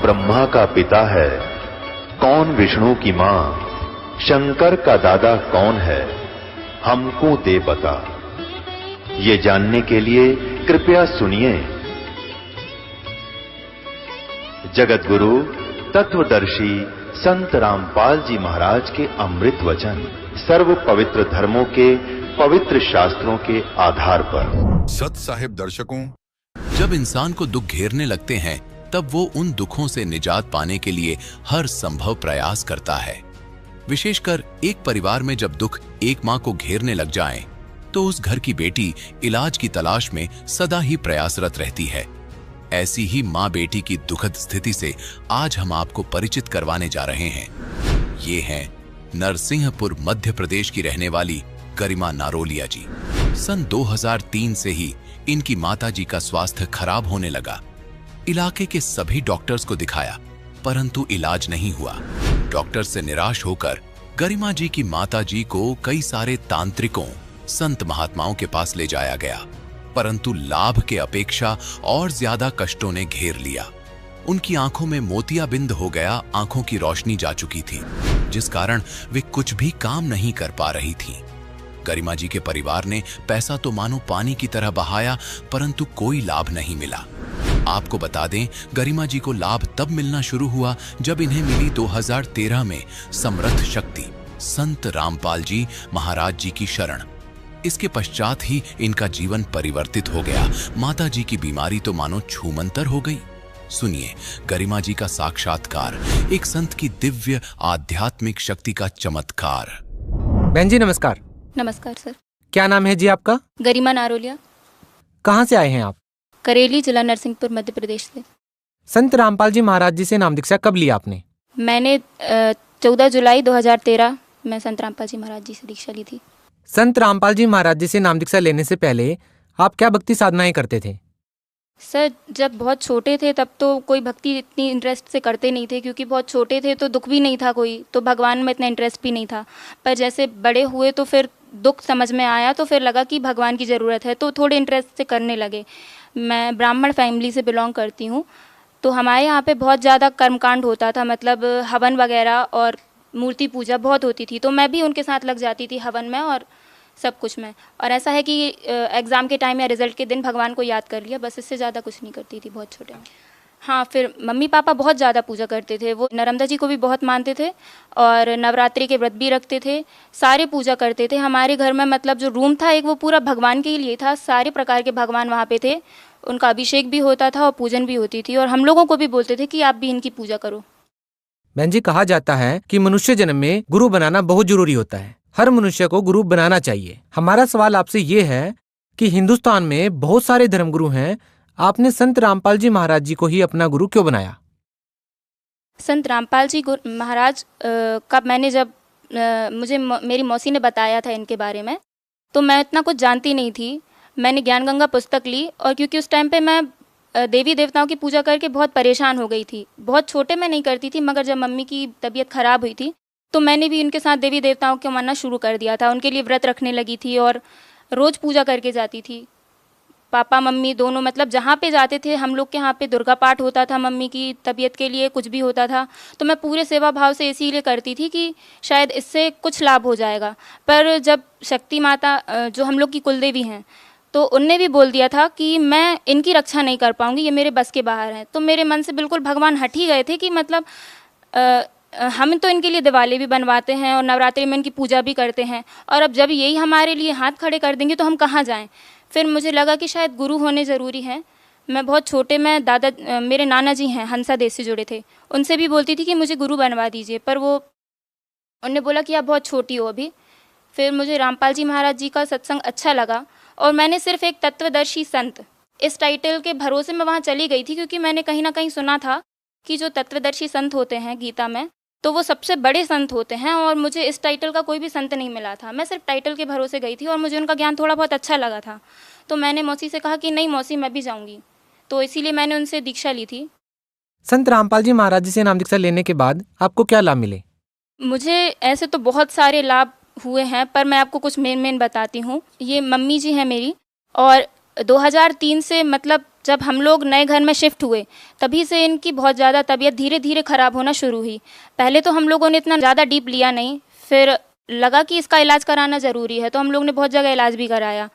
ब्रह्मा का पिता है, कौन विष्णु की मां, शंकर का दादा कौन है, हमको दे बता। ये जानने के लिए कृपया सुनिए। जगत गुरु तत्वदर्शी संत रामपाल जी महाराज के अमृत वचन सर्व पवित्र धर्मों के पवित्र शास्त्रों के आधार पर। सत साहिब दर्शकों, जब इंसान को दुख घेरने लगते हैं तब वो उन दुखों से निजात पाने के लिए हर संभव प्रयास करता है। विशेषकर एक परिवार में जब दुख एक माँ को घेरने लग जाए तो उस घर की बेटी इलाज की तलाश में सदा ही प्रयासरत रहती है। ऐसी ही माँ बेटी की दुखद स्थिति से आज हम आपको परिचित करवाने जा रहे हैं। ये हैं नरसिंहपुर मध्य प्रदेश की रहने वाली गरिमा नारोलिया जी। सन 2003 से ही इनकी माताजी का स्वास्थ्य खराब होने लगा। इलाके के सभी डॉक्टर्स को दिखाया परंतु इलाज नहीं हुआ। डॉक्टर से निराश होकर गरिमा जी की माताजी को कई सारे तांत्रिकों, संत महात्माओं के पास ले जाया गया, परंतु लाभ के अपेक्षा और ज्यादा कष्टों ने घेर लिया। उनकी आंखों में मोतियाबिंद हो गया, आंखों की रोशनी जा चुकी थी, जिस कारण वे कुछ भी काम नहीं कर पा रही थीं। गरिमा जी के परिवार ने पैसा तो मानो पानी की तरह बहाया परंतु कोई लाभ नहीं मिला। आपको बता दें, गरिमा जी को लाभ तब मिलना शुरू हुआ जब इन्हें मिली 2013 में समर्थ शक्ति संत रामपाल जी महाराज जी की शरण। इसके पश्चात ही इनका जीवन परिवर्तित हो गया। माता जी की बीमारी तो मानो छूमंतर हो गई। सुनिए गरिमा जी का साक्षात्कार, एक संत की दिव्य आध्यात्मिक शक्ति का चमत्कार। बहन जी नमस्कार। नमस्कार सर। क्या नाम है जी आपका? गरिमा नारोलिया। कहाँ से आए हैं आप? करेली, जिला नरसिंहपुर, मध्य प्रदेश से। संत रामपाल जी महाराज जी से नाम दीक्षा कब लिया आपने? मैंने 14 जुलाई 2013 में संत रामपाल जी महाराज जी से दीक्षा ली थी। संत रामपाल जी महाराज जी से नाम दीक्षा लेने से पहले आप क्या भक्ति साधनाएं करते थे? सर जब बहुत छोटे थे तब तो कोई भक्ति इतनी इंटरेस्ट से करते नहीं थे, क्योंकि बहुत छोटे थे तो दुख भी नहीं था कोई, तो भगवान में इतना इंटरेस्ट भी नहीं था। पर जैसे बड़े हुए तो फिर दुख समझ में आया तो फिर लगा कि भगवान की ज़रूरत है, तो थोड़े इंटरेस्ट से करने लगे। मैं ब्राह्मण फैमिली से बिलोंग करती हूँ, तो हमारे यहाँ पे बहुत ज़्यादा कर्मकांड होता था, मतलब हवन वगैरह और मूर्ति पूजा बहुत होती थी, तो मैं भी उनके साथ लग जाती थी हवन में और सब कुछ में। और ऐसा है कि एग्ज़ाम के टाइम या रिजल्ट के दिन भगवान को याद कर लिया, बस इससे ज़्यादा कुछ नहीं करती थी बहुत छोटे में। हाँ, फिर मम्मी पापा बहुत ज़्यादा पूजा करते थे, वो नर्मदा जी को भी बहुत मानते थे और नवरात्रि के व्रत भी रखते थे, सारे पूजा करते थे। हमारे घर में मतलब जो रूम था एक, वो पूरा भगवान के लिए था, सारे प्रकार के भगवान वहाँ पे थे, उनका अभिषेक भी होता था और पूजन भी होती थी, और हम लोगों को भी बोलते थे कि आप भी इनकी पूजा करो। बहन जी कहा जाता है कि मनुष्य जन्म में गुरु बनाना बहुत जरूरी होता है, हर मनुष्य को गुरु बनाना चाहिए। हमारा सवाल आपसे ये है कि हिंदुस्तान में बहुत सारे धर्मगुरु हैं, आपने संत रामपाल जी महाराज जी को ही अपना गुरु क्यों बनाया? संत रामपाल जी महाराज का मैंने जब मुझे मेरी मौसी ने बताया था इनके बारे में, तो मैं इतना कुछ जानती नहीं थी। मैंने ज्ञान गंगा पुस्तक ली, और क्योंकि उस टाइम पे मैं देवी देवताओं की पूजा करके बहुत परेशान हो गई थी। बहुत छोटे में नहीं करती थी, मगर जब मम्मी की तबीयत खराब हुई थी तो मैंने भी उनके साथ देवी देवताओं को मानना शुरू कर दिया था। उनके लिए व्रत रखने लगी थी और रोज़ पूजा करके जाती थी। पापा मम्मी दोनों, मतलब जहाँ पे जाते थे, हम लोग के यहाँ पे दुर्गा पाठ होता था, मम्मी की तबीयत के लिए कुछ भी होता था, तो मैं पूरे सेवा भाव से इसीलिए करती थी कि शायद इससे कुछ लाभ हो जाएगा। पर जब शक्ति माता जो हम लोग की कुलदेवी हैं, तो उनने भी बोल दिया था कि मैं इनकी रक्षा नहीं कर पाऊँगी, ये मेरे बस के बाहर हैं, तो मेरे मन से बिल्कुल भगवान हट ही गए थे कि मतलब हम तो इनके लिए दिवाली भी बनवाते हैं और नवरात्रि में इनकी पूजा भी करते हैं, और अब जब यही हमारे लिए हाथ खड़े कर देंगे तो हम कहाँ जाएं। फिर मुझे लगा कि शायद गुरु होने ज़रूरी हैं। मैं बहुत छोटे में मेरे नाना जी हैं हंसा देश से जुड़े थे, उनसे भी बोलती थी कि मुझे गुरु बनवा दीजिए, पर वो उन्होंने बोला कि आप बहुत छोटी हो अभी। फिर मुझे रामपाल जी महाराज जी का सत्संग अच्छा लगा, और मैंने सिर्फ एक तत्वदर्शी संत इस टाइटल के भरोसे में वहाँ चली गई थी, क्योंकि मैंने कहीं ना कहीं सुना था कि जो तत्वदर्शी संत होते हैं गीता में, तो वो सबसे बड़े संत होते हैं, और मुझे इस टाइटल का कोई भी संत नहीं मिला था। मैं सिर्फ टाइटल के भरोसे गई थी और मुझे उनका ज्ञान थोड़ा बहुत अच्छा लगा था, तो मैंने मौसी से कहा कि नहीं मौसी मैं भी जाऊँगी, तो इसीलिए मैंने उनसे दीक्षा ली थी। संत रामपाल जी महाराज जी से नाम दीक्षा लेने के बाद आपको क्या लाभ मिले? मुझे ऐसे तो बहुत सारे लाभ हुए हैं, पर मैं आपको कुछ मेन बताती हूँ। ये मम्मी जी हैं मेरी, और 2003 से मतलब जब हम लोग नए घर में शिफ्ट हुए तभी से इनकी बहुत ज़्यादा तबीयत धीरे धीरे ख़राब होना शुरू हुई। पहले तो हम लोगों ने इतना ज़्यादा डीप लिया नहीं, फिर लगा कि इसका इलाज कराना ज़रूरी है, तो हम लोग ने बहुत जगह इलाज भी कराया।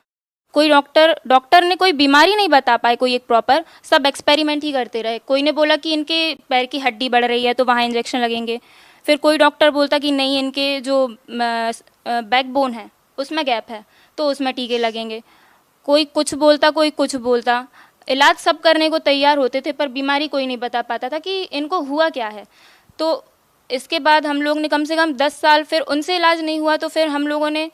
कोई डॉक्टर ने कोई बीमारी नहीं बता पाए कोई एक प्रॉपर, सब एक्सपेरिमेंट ही करते रहे। कोई ने बोला कि इनके पैर की हड्डी बढ़ रही है तो वहाँ इंजेक्शन लगेंगे, फिर कोई डॉक्टर बोलता कि नहीं इनके जो बैकबोन है उसमें गैप है तो उसमें टीके लगेंगे। कोई कुछ बोलता कोई कुछ बोलता, इलाज सब करने को तैयार होते थे पर बीमारी कोई नहीं बता पाता था कि इनको हुआ क्या है। तो इसके बाद हम लोग ने कम से कम 10 साल, फिर उनसे इलाज नहीं हुआ तो फिर हम लोगों ने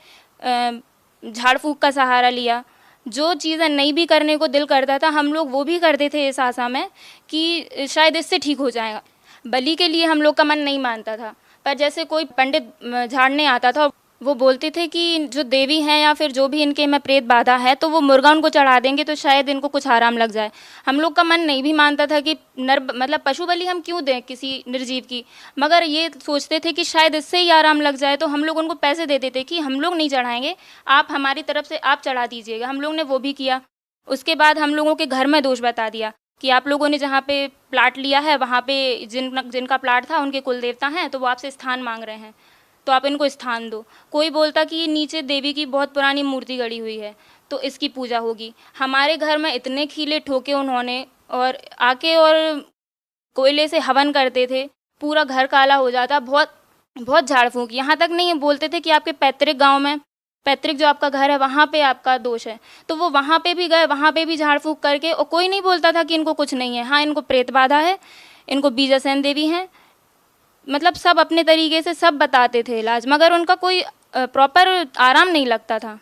झाड़ फूँक का सहारा लिया। जो चीज़ें नहीं भी करने को दिल करता था हम लोग वो भी करते थे इस आशा में कि शायद इससे ठीक हो जाएगा। बलि के लिए हम लोग का मन नहीं मानता था, पर जैसे कोई पंडित झाड़ने आता था वो बोलते थे कि जो देवी हैं या फिर जो भी इनके में प्रेत बाधा है तो वो मुर्गा उनको चढ़ा देंगे तो शायद इनको कुछ आराम लग जाए। हम लोग का मन नहीं भी मानता था कि मतलब पशु बलि हम क्यों दें किसी निर्जीव की, मगर ये सोचते थे कि शायद इससे ही आराम लग जाए। तो हम लोग उनको पैसे देते थे कि हम लोग नहीं चढ़ाएंगे, आप हमारी तरफ से आप चढ़ा दीजिएगा। हम लोग ने वो भी किया। उसके बाद हम लोगों के घर में दोष बता दिया कि आप लोगों ने जहाँ पे प्लाट लिया है वहाँ पे जिनका प्लाट था उनके कुल देवता हैं तो वो आपसे स्थान मांग रहे हैं तो आप इनको स्थान दो। कोई बोलता कि नीचे देवी की बहुत पुरानी मूर्ति गड़ी हुई है तो इसकी पूजा होगी। हमारे घर में इतने खीले ठोके उन्होंने और आके और कोयले से हवन करते थे, पूरा घर काला हो जाता। बहुत बहुत झाड़ फूँक, यहाँ तक नहीं बोलते थे कि आपके पैतृक गाँव में, पैतृक जो आपका घर है वहाँ पे आपका दोष है, तो वो वहाँ पे भी गए, वहाँ पे भी झाड़ फूँक करके, और कोई नहीं बोलता था कि इनको कुछ नहीं है। हाँ, इनको प्रेत बाधा है, इनको बीजासेन देवी हैं, मतलब सब अपने तरीके से सब बताते थे इलाज, मगर उनका कोई प्रॉपर आराम नहीं लगता था।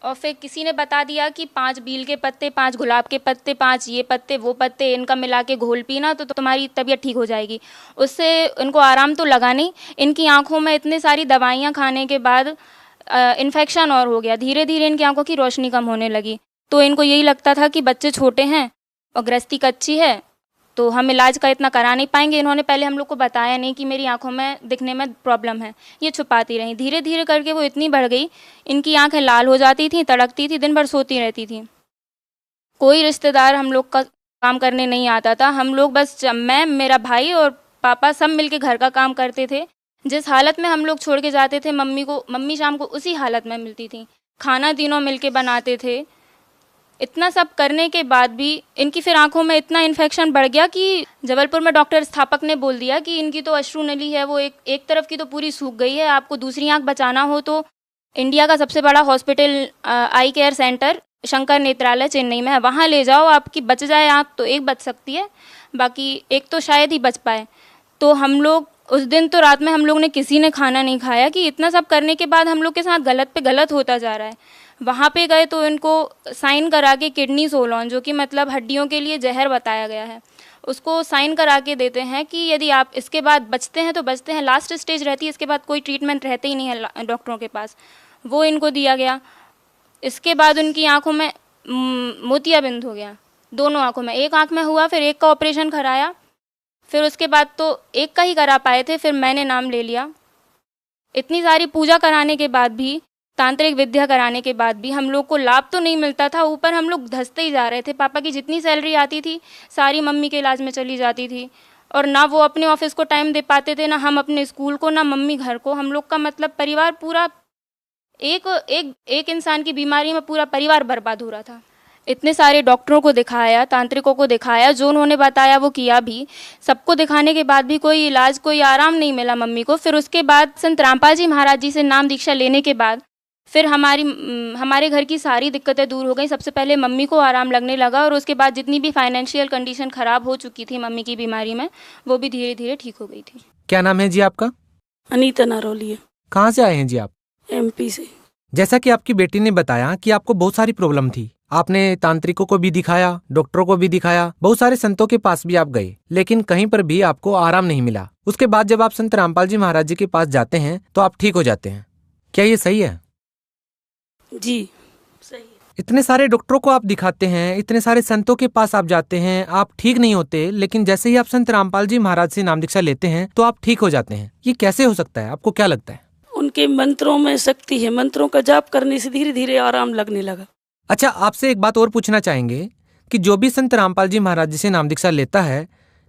और फिर किसी ने बता दिया कि 5 बील के पत्ते, 5 गुलाब के पत्ते, 5 ये पत्ते वो पत्ते, इनका मिला के घोल पीना तो तुम्हारी तबीयत ठीक हो जाएगी। उससे इनको आराम तो लगा नहीं, इनकी आँखों में इतनी सारी दवाइयाँ खाने के बाद इन्फेक्शन और हो गया। धीरे धीरे इनकी आंखों की रोशनी कम होने लगी। तो इनको यही लगता था कि बच्चे छोटे हैं और गृहस्थी कच्ची है तो हम इलाज का इतना करा नहीं पाएंगे। इन्होंने पहले हम लोग को बताया नहीं कि मेरी आंखों में दिखने में प्रॉब्लम है, ये छुपाती रहीं। धीरे धीरे करके वो इतनी बढ़ गई, इनकी आंखें लाल हो जाती थी, तड़कती थी, दिन भर सोती रहती थी। कोई रिश्तेदार हम लोग का काम करने नहीं आता था। हम लोग बस मैं, मेरा भाई और पापा सब मिल के घर का काम करते थे। जिस हालत में हम लोग छोड़ के जाते थे मम्मी को, मम्मी शाम को उसी हालत में मिलती थी। खाना तीनों मिलके बनाते थे। इतना सब करने के बाद भी इनकी फिर आंखों में इतना इन्फेक्शन बढ़ गया कि जबलपुर में डॉक्टर स्थापक ने बोल दिया कि इनकी तो अश्रु नली है वो एक तरफ की तो पूरी सूख गई है। आपको दूसरी आंख बचाना हो तो इंडिया का सबसे बड़ा hospital eye care centre Shankar Nethralaya Chennai में है, वहाँ ले जाओ, आपकी बच जाए आँख तो एक बच सकती है, बाकी एक तो शायद ही बच पाए। तो हम लोग उस दिन तो रात में हम लोग ने किसी ने खाना नहीं खाया कि इतना सब करने के बाद हम लोग के साथ गलत पे गलत होता जा रहा है। वहाँ पे गए तो इनको साइन करा के किडनी सोलॉन, जो कि मतलब हड्डियों के लिए जहर बताया गया है, उसको साइन करा के देते हैं कि यदि आप इसके बाद बचते हैं तो बचते हैं, लास्ट स्टेज रहती है, इसके बाद कोई ट्रीटमेंट रहते ही नहीं है डॉक्टरों के पास। वो इनको दिया गया। इसके बाद उनकी आँखों में मोतियाबिंद हो गया, दोनों आँखों में। एक आँख में हुआ, फिर एक का ऑपरेशन कराया, फिर उसके बाद तो एक का ही करा पाए थे, फिर मैंने नाम ले लिया। इतनी सारी पूजा कराने के बाद भी, तांत्रिक विद्या कराने के बाद भी हम लोग को लाभ तो नहीं मिलता था, ऊपर हम लोग धंसते ही जा रहे थे। पापा की जितनी सैलरी आती थी सारी मम्मी के इलाज में चली जाती थी, और ना वो अपने ऑफिस को टाइम दे पाते थे, ना हम अपने स्कूल को, ना मम्मी घर को। हम लोग का मतलब परिवार पूरा एक इंसान की बीमारी में पूरा परिवार बर्बाद हो रहा था। इतने सारे डॉक्टरों को दिखाया, तांत्रिकों को दिखाया, जो उन्होंने बताया वो किया भी। सबको दिखाने के बाद भी कोई इलाज, कोई आराम नहीं मिला मम्मी को। फिर उसके बाद संत रामपाल जी महाराज जी से नाम दीक्षा लेने के बाद फिर हमारे घर की सारी दिक्कतें दूर हो गई। सबसे पहले मम्मी को आराम लगने लगा, और उसके बाद जितनी भी फाइनेंशियल कंडीशन ख़राब हो चुकी थी मम्मी की बीमारी में, वो भी धीरे धीरे ठीक हो गई थी। क्या नाम है जी आपका? अनीता नारोलिया। कहाँ से आए हैं जी आप? MP से। जैसा कि आपकी बेटी ने बताया कि आपको बहुत सारी प्रॉब्लम थी, आपने तांत्रिकों को भी दिखाया, डॉक्टरों को भी दिखाया, बहुत सारे संतों के पास भी आप गए, लेकिन कहीं पर भी आपको आराम नहीं मिला। उसके बाद जब आप संत रामपाल जी महाराज जी के पास जाते हैं तो आप ठीक हो जाते हैं। क्या ये सही है? जी सही है। इतने सारे डॉक्टरों को आप दिखाते हैं, इतने सारे संतों के पास आप जाते हैं, आप ठीक नहीं होते, लेकिन जैसे ही आप संत रामपाल जी महाराज से नाम दीक्षा लेते हैं तो आप ठीक हो जाते हैं। ये कैसे हो सकता है? आपको क्या लगता है? उनके मंत्रों में शक्ति है, मंत्रों का जाप करने से धीरे धीरे आराम लगने लगा। अच्छा, आपसे एक बात और पूछना चाहेंगे कि जो भी संत रामपाल जी महाराज जी से नाम दीक्षा लेता है,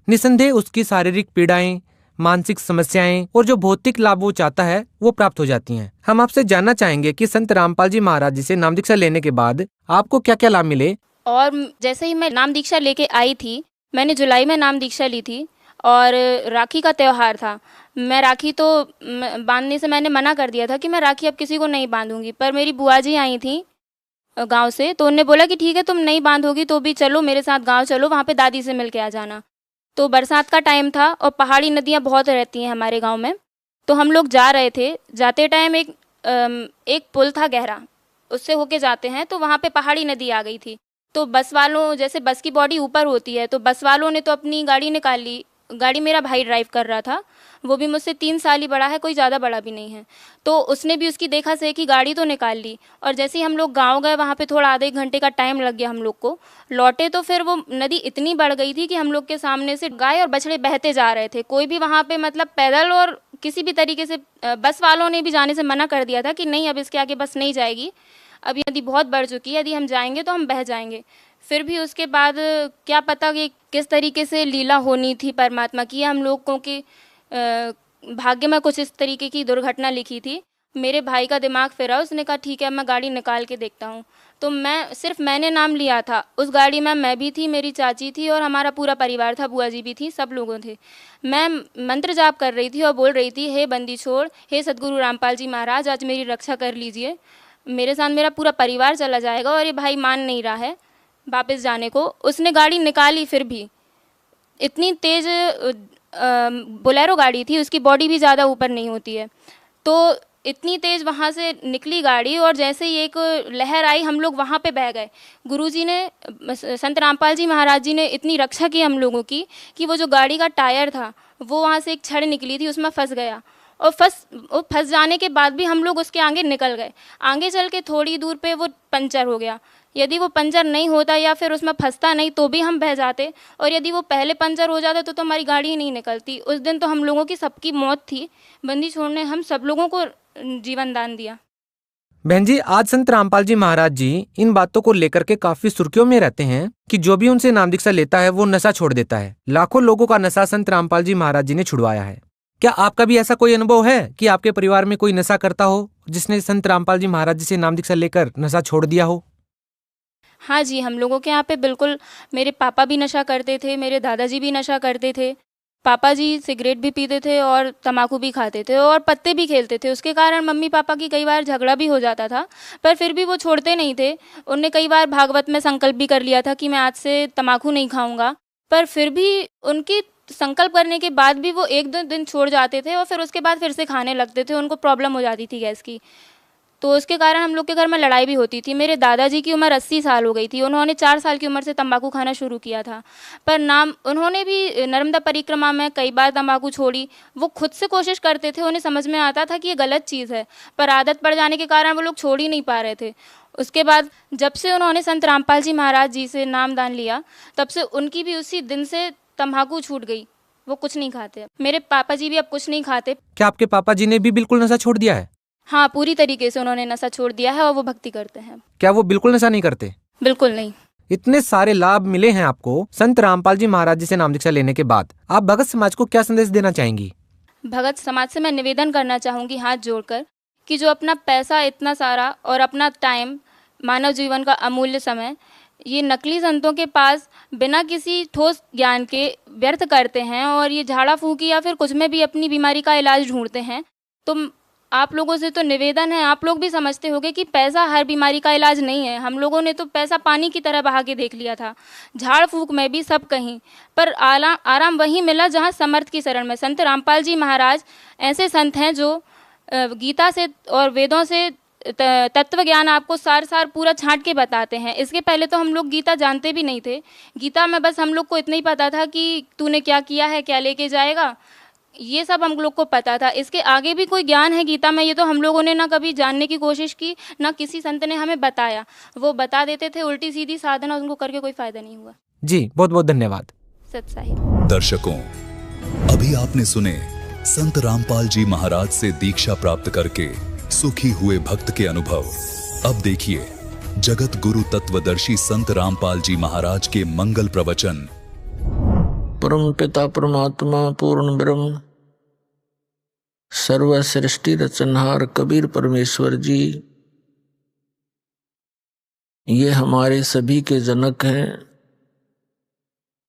निसंदेह उसकी शारीरिक पीड़ाएं, मानसिक समस्याएं और जो भौतिक लाभ वो चाहता है वो प्राप्त हो जाती हैं। हम आपसे जानना चाहेंगे कि संत रामपाल जी महाराज जी से नाम दीक्षा लेने के बाद आपको क्या क्या लाभ मिले। और जैसे ही मैं नाम दीक्षा लेके आई थी, मैंने जुलाई में नाम दीक्षा ली थी और राखी का त्यौहार था। मैं राखी तो बांधने से मैंने मना कर दिया था कि मैं राखी अब किसी को नहीं बांधूंगी, पर मेरी बुआ जी आई थी गांव से, तो उन्होंने बोला कि ठीक है तुम नहीं बांधोगी तो भी चलो मेरे साथ गांव चलो, वहाँ पे दादी से मिल के आ जाना। तो बरसात का टाइम था और पहाड़ी नदियाँ बहुत रहती हैं हमारे गांव में, तो हम लोग जा रहे थे। जाते टाइम एक पुल था गहरा, उससे होके जाते हैं तो वहाँ पे पहाड़ी नदी आ गई थी। तो बस वालों, जैसे बस की बॉडी ऊपर होती है, तो बस वालों ने तो अपनी गाड़ी निकाल ली। गाड़ी मेरा भाई ड्राइव कर रहा था, वो भी मुझसे 3 साल ही बड़ा है, कोई ज़्यादा बड़ा भी नहीं है। तो उसने भी उसकी देखा से कि गाड़ी तो निकाल ली। और जैसे ही हम लोग गांव गए, वहाँ पे थोड़ा आधे घंटे का टाइम लग गया हम लोग को। लौटे तो फिर वो नदी इतनी बढ़ गई थी कि हम लोग के सामने से गाय और बछड़े बहते जा रहे थे। कोई भी वहाँ पे मतलब पैदल और किसी भी तरीके से, बस वालों ने भी जाने से मना कर दिया था कि नहीं अब इसके आगे बस नहीं जाएगी, अब नदी बहुत बढ़ चुकी है, यदि हम जाएंगे तो हम बह जाएंगे। फिर भी उसके बाद क्या पता कि किस तरीके से लीला होनी थी परमात्मा की, हम लोगों के भाग्य में कुछ इस तरीके की दुर्घटना लिखी थी। मेरे भाई का दिमाग फिरा, उसने कहा ठीक है मैं गाड़ी निकाल के देखता हूँ। तो मैंने नाम लिया था। उस गाड़ी में मैं भी थी, मेरी चाची थी और हमारा पूरा परिवार था, बुआ जी भी थी, सब लोगों थे। मैं मंत्र जाप कर रही थी और बोल रही थी, हे बंदी छोड़, हे सदगुरु रामपाल जी महाराज, आज मेरी रक्षा कर लीजिए, मेरे साथ मेरा पूरा परिवार चला जाएगा। और ये भाई मान नहीं रहा है वापस जाने को। उसने गाड़ी निकाली, फिर भी इतनी तेज़ बोलेरो गाड़ी थी, उसकी बॉडी भी ज़्यादा ऊपर नहीं होती है, तो इतनी तेज़ वहाँ से निकली गाड़ी। और जैसे ही एक लहर आई, हम लोग वहाँ पे बह गए। गुरुजी ने, संत रामपाल जी महाराज जी ने इतनी रक्षा की हम लोगों की कि वो जो गाड़ी का टायर था वो वहाँ से एक छड़ निकली थी, उसमें फंस गया। और फंस जाने के बाद भी हम लोग उसके आगे निकल गए। आगे चल के थोड़ी दूर पे वो पंचर हो गया। यदि वो पंचर नहीं होता या फिर उसमें फंसता नहीं तो भी हम बह जाते, और यदि वो पहले पंचर हो जाता तो हमारी गाड़ी ही नहीं निकलती। उस दिन तो हम लोगों की सबकी मौत थी। बंदी छोड़ ने हम सब लोगों को जीवन दान दिया। बहन जी, आज संत रामपाल जी महाराज जी इन बातों को लेकर के काफी सुर्खियों में रहते हैं कि जो भी उनसे नाम दीक्षा लेता है वो नशा छोड़ देता है। लाखों लोगों का नशा संत रामपाल जी महाराज जी ने छुड़वाया है। क्या आपका भी ऐसा कोई अनुभव है कि आपके परिवार में कोई नशा करता हो जिसने संत रामपाल जी महाराज जी से नाम दीक्षा लेकर नशा छोड़ दिया हो? हाँ जी, हम लोगों के यहाँ पे बिल्कुल, मेरे पापा भी नशा करते थे, मेरे दादाजी भी नशा करते थे। पापा जी सिगरेट भी पीते थे और तम्बाकू भी खाते थे और पत्ते भी खेलते थे। उसके कारण मम्मी पापा की कई बार झगड़ा भी हो जाता था, पर फिर भी वो छोड़ते नहीं थे। उनने कई बार भागवत में संकल्प भी कर लिया था कि मैं आज से तम्बाकू नहीं खाऊंगा, पर फिर भी उनकी संकल्प करने के बाद भी वो 1-2 दिन छोड़ जाते थे और फिर उसके बाद फिर से खाने लगते थे। उनको प्रॉब्लम हो जाती थी गैस की, तो उसके कारण हम लोग के घर में लड़ाई भी होती थी। मेरे दादाजी की उम्र 80 साल हो गई थी। उन्होंने 4 साल की उम्र से तंबाकू खाना शुरू किया था, पर उन्होंने भी नर्मदा परिक्रमा में कई बार तंबाकू छोड़ी। वो खुद से कोशिश करते थे, उन्हें समझ में आता था कि ये गलत चीज़ है, पर आदत पड़ जाने के कारण वो लोग छोड़ ही नहीं पा रहे थे। उसके बाद जब से उन्होंने संत रामपाल जी महाराज जी से नाम दान लिया, तब से उनकी भी उसी दिन से तंबाकू छूट गई। वो कुछ नहीं खाते। मेरे पापा जी भी अब कुछ नहीं खाते। क्या आपके पापा जी ने भी बिल्कुल नशा छोड़ दिया है? हाँ, पूरी तरीके से उन्होंने नशा छोड़ दिया है और वो भक्ति करते हैं। क्या वो बिल्कुल नशा नहीं करते? बिल्कुल नहीं। इतने सारे लाभ मिले हैं आपको संत रामपाल जी महाराज जी से नाम दीक्षा लेने के बाद, आप भगत समाज को क्या संदेश देना चाहेंगी? भगत समाज से मैं निवेदन करना चाहूँगी हाथ जोड़कर कि जो अपना पैसा इतना सारा और अपना टाइम, मानव जीवन का अमूल्य समय, ये नकली संतों के पास बिना किसी ठोस ज्ञान के व्यर्थ करते हैं और ये झाड़ा फूकी या फिर कुछ में भी अपनी बीमारी का इलाज ढूंढते हैं, तो आप लोगों से तो निवेदन है, आप लोग भी समझते होंगे कि पैसा हर बीमारी का इलाज नहीं है। हम लोगों ने तो पैसा पानी की तरह बहा के देख लिया था, झाड़ फूक में भी सब कहीं, पर आराम वहीं मिला जहाँ समर्थ की शरण में। संत रामपाल जी महाराज ऐसे संत हैं जो गीता से और वेदों से तत्व ज्ञान आपको सार पूरा छांट के बताते हैं। इसके पहले तो हम लोग गीता जानते भी नहीं थे। गीता में बस हम लोग को इतना ही पता था कि तूने क्या किया है, क्या लेके जाएगा, ये सब हम लोग को पता था। इसके आगे भी कोई ज्ञान है गीता में, ये तो हम लोगों ने ना कभी जानने की कोशिश की, ना किसी संत ने हमें बताया। वो बता देते थे उल्टी सीधी साधना, उनको करके कोई फायदा नहीं हुआ। जी, बहुत बहुत धन्यवाद। सत साहिब। दर्शकों, अभी आपने सुने संत रामपाल जी महाराज से दीक्षा प्राप्त करके सुखी हुए भक्त के अनुभव। अब देखिए जगत गुरु तत्वदर्शी संत रामपाल जी महाराज के मंगल प्रवचन। परम पिता परमात्मा पूर्ण ब्रह्म सर्व सृष्टि रचनहार कबीर परमेश्वर जी, ये हमारे सभी के जनक हैं।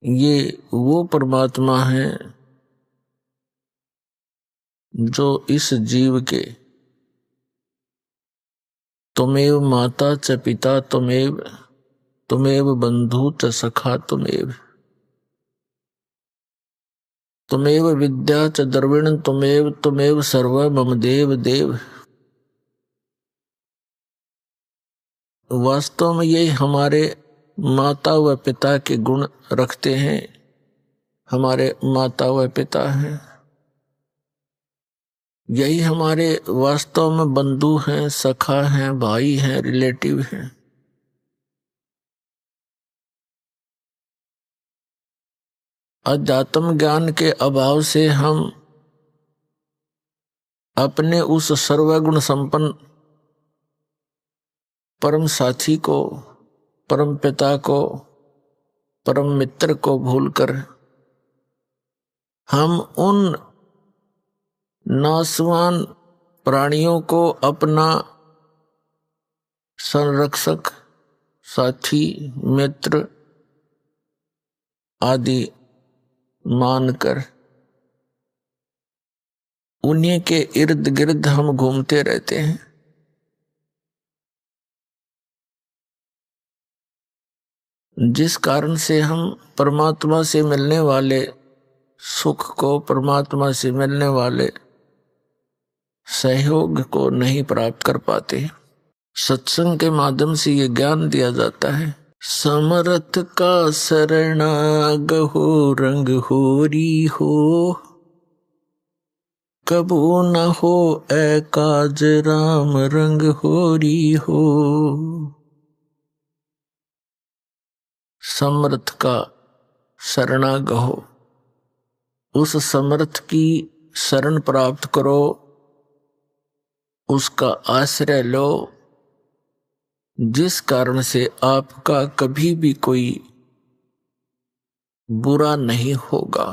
ये वो परमात्मा हैं जो इस जीव के तुमेव माता च पिता तुमेव बंधु च सखा तुमेव विद्या च द्रविण तुमेव सर्व मम देव देव। वास्तव में ये हमारे माता व पिता के गुण रखते हैं, हमारे माता व पिता हैं। यही हमारे वास्तव में बंधु हैं, सखा हैं, भाई हैं, रिलेटिव हैं। अध्यात्म ज्ञान के अभाव से हम अपने उस सर्वगुण संपन्न परम साथी को, परम पिता को, परम मित्र को भूलकर हम उन नासवान प्राणियों को अपना संरक्षक, साथी, मित्र आदि मानकर उन्हीं के इर्द गिर्द हम घूमते रहते हैं। जिस कारण से हम परमात्मा से मिलने वाले सुख को, परमात्मा से मिलने वाले सहयोग को नहीं प्राप्त कर पाते। सत्संग के माध्यम से ये ज्ञान दिया जाता है। समर्थ का शरणागहो रंग होरी हो, कबू न हो ऐ काज राम रंग होरी हो। समर्थ का शरणागहो, उस समर्थ की शरण प्राप्त करो, उसका आश्रय लो, जिस कारण से आपका कभी भी कोई बुरा नहीं होगा।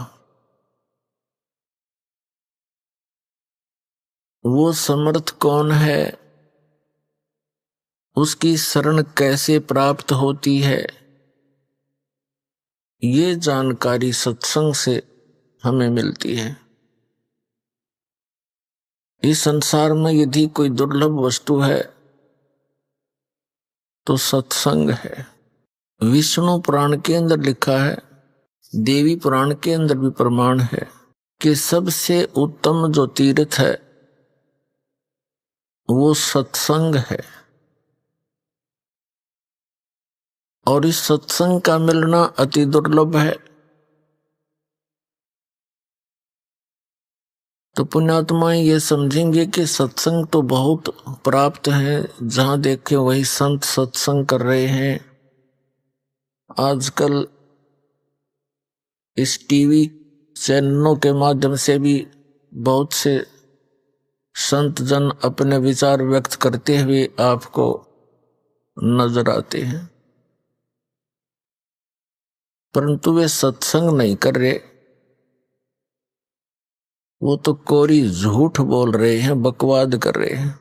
वो समर्थ कौन है, उसकी शरण कैसे प्राप्त होती है, ये जानकारी सत्संग से हमें मिलती है। इस संसार में यदि कोई दुर्लभ वस्तु है तो सत्संग है। विष्णु पुराण के अंदर लिखा है, देवी पुराण के अंदर भी प्रमाण है कि सबसे उत्तम जो तीर्थ है वो सत्संग है। और इस सत्संग का मिलना अति दुर्लभ है। तो पुण्यात्माएं ये समझेंगे कि सत्संग तो बहुत प्राप्त है, जहां देखे वही संत सत्संग कर रहे हैं। आजकल इस टीवी चैनलों के माध्यम से भी बहुत से संत जन अपने विचार व्यक्त करते हुए आपको नजर आते हैं, परंतु वे सत्संग नहीं कर रहे। वो तो कोरी झूठ बोल रहे हैं, बकवाद कर रहे हैं।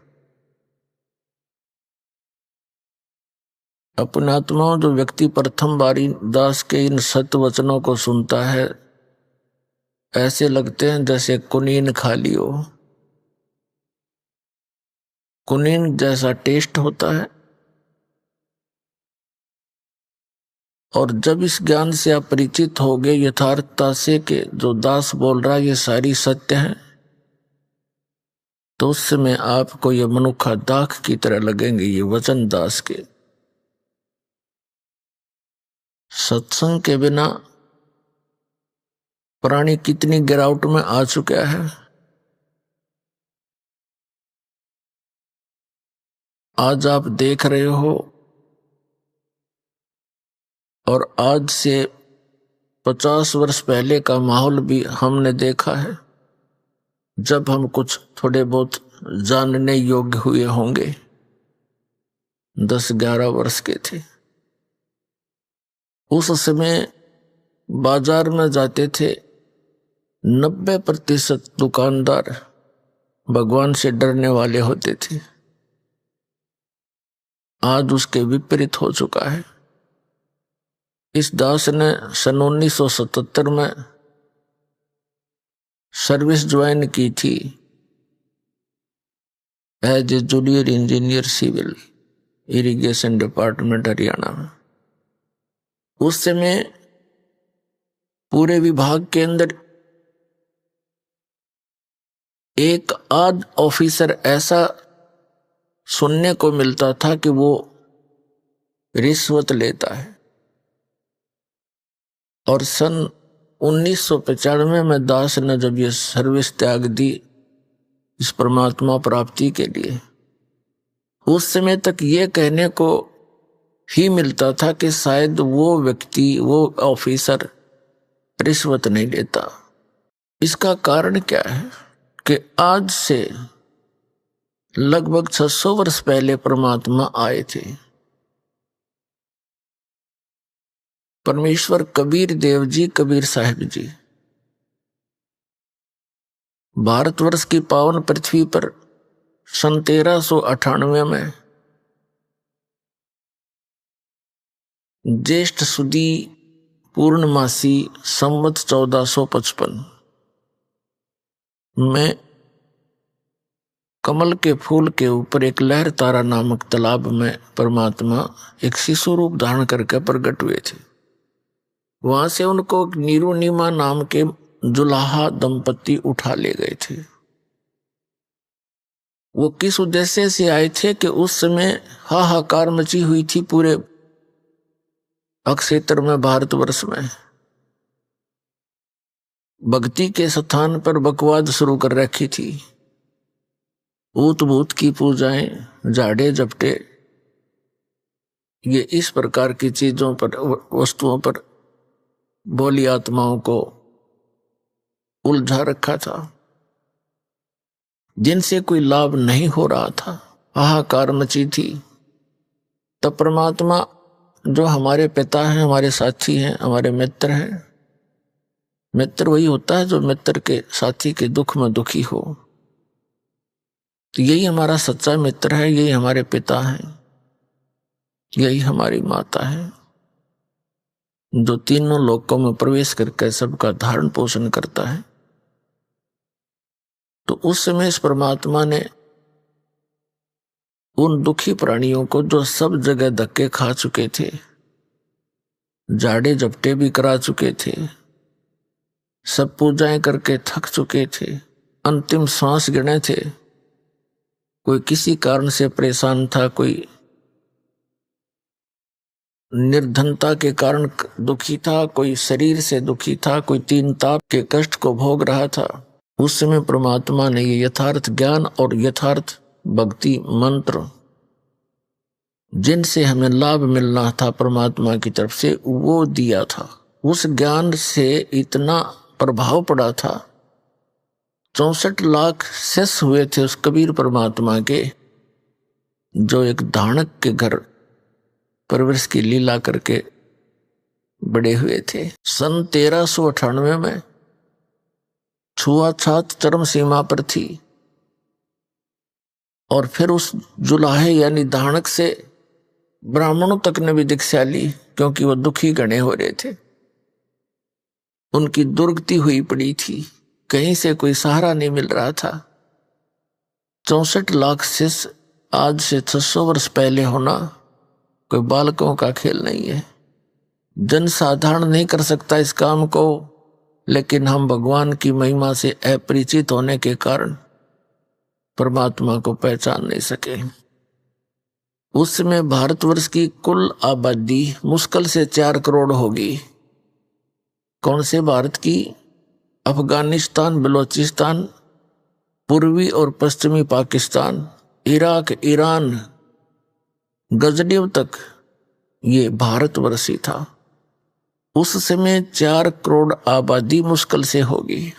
अपने आत्माओं, जो व्यक्ति प्रथम बारी दास के इन सत्य वचनों को सुनता है, ऐसे लगते हैं जैसे कुनीन खा लियो। कुनीन जैसा टेस्ट होता है। और जब इस ज्ञान से आप परिचित हो गए यथार्थता से कि जो दास बोल रहा है ये सारी सत्य है, तो उस समय आपको ये मनुखा दाख की तरह लगेंगे ये वचन दास के। सत्संग के बिना प्राणी कितनी गिरावट में आ चुका है। आज आप देख रहे हो, और आज से 50 वर्ष पहले का माहौल भी हमने देखा है, जब हम कुछ थोड़े बहुत जानने योग्य हुए होंगे। 10-11 वर्ष के थे। उस समय बाजार में जाते थे 90% दुकानदार भगवान से डरने वाले होते थे। आज उसके विपरीत हो चुका है। इस दास ने सन 1977 में सर्विस ज्वाइन की थी as a junior engineer civil irrigation department Haryana में। उस समय पूरे विभाग के अंदर एक आध ऑफिसर ऐसा सुनने को मिलता था कि वो रिश्वत लेता है। और सन 1995 में दास ने जब ये सर्विस त्याग दी इस परमात्मा प्राप्ति के लिए, उस समय तक ये कहने को ही मिलता था कि शायद वो व्यक्ति, वो ऑफिसर रिश्वत नहीं लेता। इसका कारण क्या है कि आज से लगभग 600 वर्ष पहले परमात्मा आए थे। परमेश्वर कबीर देव जी, कबीर साहिब जी भारतवर्ष की पावन पृथ्वी पर सन 1398 में ज्येष्ठ सुदी पूर्णमासी संवत 1455 में कमल के फूल के ऊपर एक लहर तारा नामक तालाब में परमात्मा एक शिशु रूप धारण करके प्रकट हुए थे। वहां से उनको नीरू नीमा नाम के जुलाहा दंपति उठा ले गए थे। वो किस उद्देश्य से आए थे कि उस समय हाहाकार मची हुई थी पूरे अक्षेत्र में, भारतवर्ष में। भक्ति के स्थान पर बकवाद शुरू कर रखी थी। ऊत भूत की पूजाएं, झाड़े झपटे, ये इस प्रकार की चीजों पर, वस्तुओं पर भोली आत्माओं को उलझा रखा था, जिनसे कोई लाभ नहीं हो रहा था। हाहाकार मची थी। तब परमात्मा जो हमारे पिता हैं, हमारे साथी हैं, हमारे मित्र हैं, मित्र वही होता है जो मित्र के साथी के दुख में दुखी हो। तो यही हमारा सच्चा मित्र है, यही हमारे पिता हैं, यही हमारी माता है, जो तीनों लोकों में प्रवेश करके सबका धारण पोषण करता है। तो उस समय इस परमात्मा ने उन दुखी प्राणियों को, जो सब जगह धक्के खा चुके थे, झाड़े झपटे भी करा चुके थे, सब पूजाएं करके थक चुके थे, अंतिम सांस गिने थे, कोई किसी कारण से परेशान था, कोई निर्धनता के कारण दुखी था, कोई शरीर से दुखी था, कोई तीन ताप के कष्ट को भोग रहा था। उस समय परमात्मा ने ये यथार्थ ज्ञान और यथार्थ भक्ति मंत्र, जिनसे हमें लाभ मिलना था परमात्मा की तरफ से, वो दिया था। उस ज्ञान से इतना प्रभाव पड़ा था, 64 लाख शिष्य हुए थे उस कबीर परमात्मा के, जो एक धानक के घर परवरिश की लीला करके बड़े हुए थे। सन 1398 में छुआछात चरम सीमा पर थी, और फिर उस जुलाहे यानी धानक से ब्राह्मणों तक ने भी दीक्षा ली, क्योंकि वो दुखी गणे हो रहे थे, उनकी दुर्गति हुई पड़ी थी, कहीं से कोई सहारा नहीं मिल रहा था। 64 लाख शिष्य आज से 600 वर्ष पहले होना कोई बालकों का खेल नहीं है। जन साधारण नहीं कर सकता इस काम को, लेकिन हम भगवान की महिमा से अपरिचित होने के कारण परमात्मा को पहचान नहीं सके। उस समय भारतवर्ष की कुल आबादी मुश्किल से 4 करोड़ होगी। कौन से भारत की? अफगानिस्तान, बलोचिस्तान, पूर्वी और पश्चिमी पाकिस्तान, इराक, ईरान, गजनीव तक ये भारतवर्ष ही था। उस समय 4 करोड़ आबादी मुश्किल से होगी,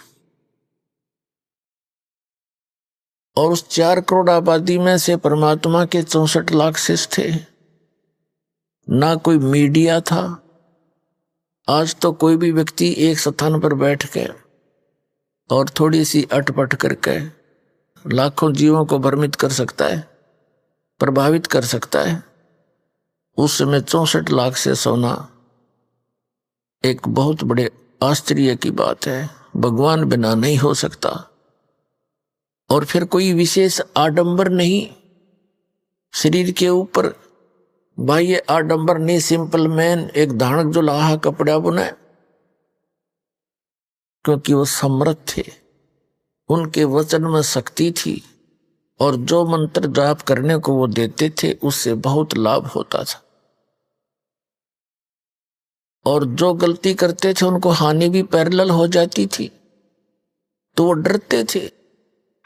और उस 4 करोड़ आबादी में से परमात्मा के 64 लाख शिष्य थे। ना कोई मीडिया था। आज तो कोई भी व्यक्ति एक स्थान पर बैठ के और थोड़ी सी अटपट करके लाखों जीवों को भ्रमित कर सकता है, प्रभावित कर सकता है। उस समय 64 लाख से सोना एक बहुत बड़े आश्चर्य की बात है, भगवान बिना नहीं हो सकता। और फिर कोई विशेष आडंबर नहीं शरीर के ऊपर, बाह्य आडंबर नहीं, सिंपल मैन एक धानक जो लाहा कपड़ा बुने, क्योंकि वो समर्थ थे, उनके वचन में शक्ति थी और जो मंत्र जाप करने को वो देते थे उससे बहुत लाभ होता था। और जो गलती करते थे उनको हानि भी पैरेलल हो जाती थी, तो वो डरते थे।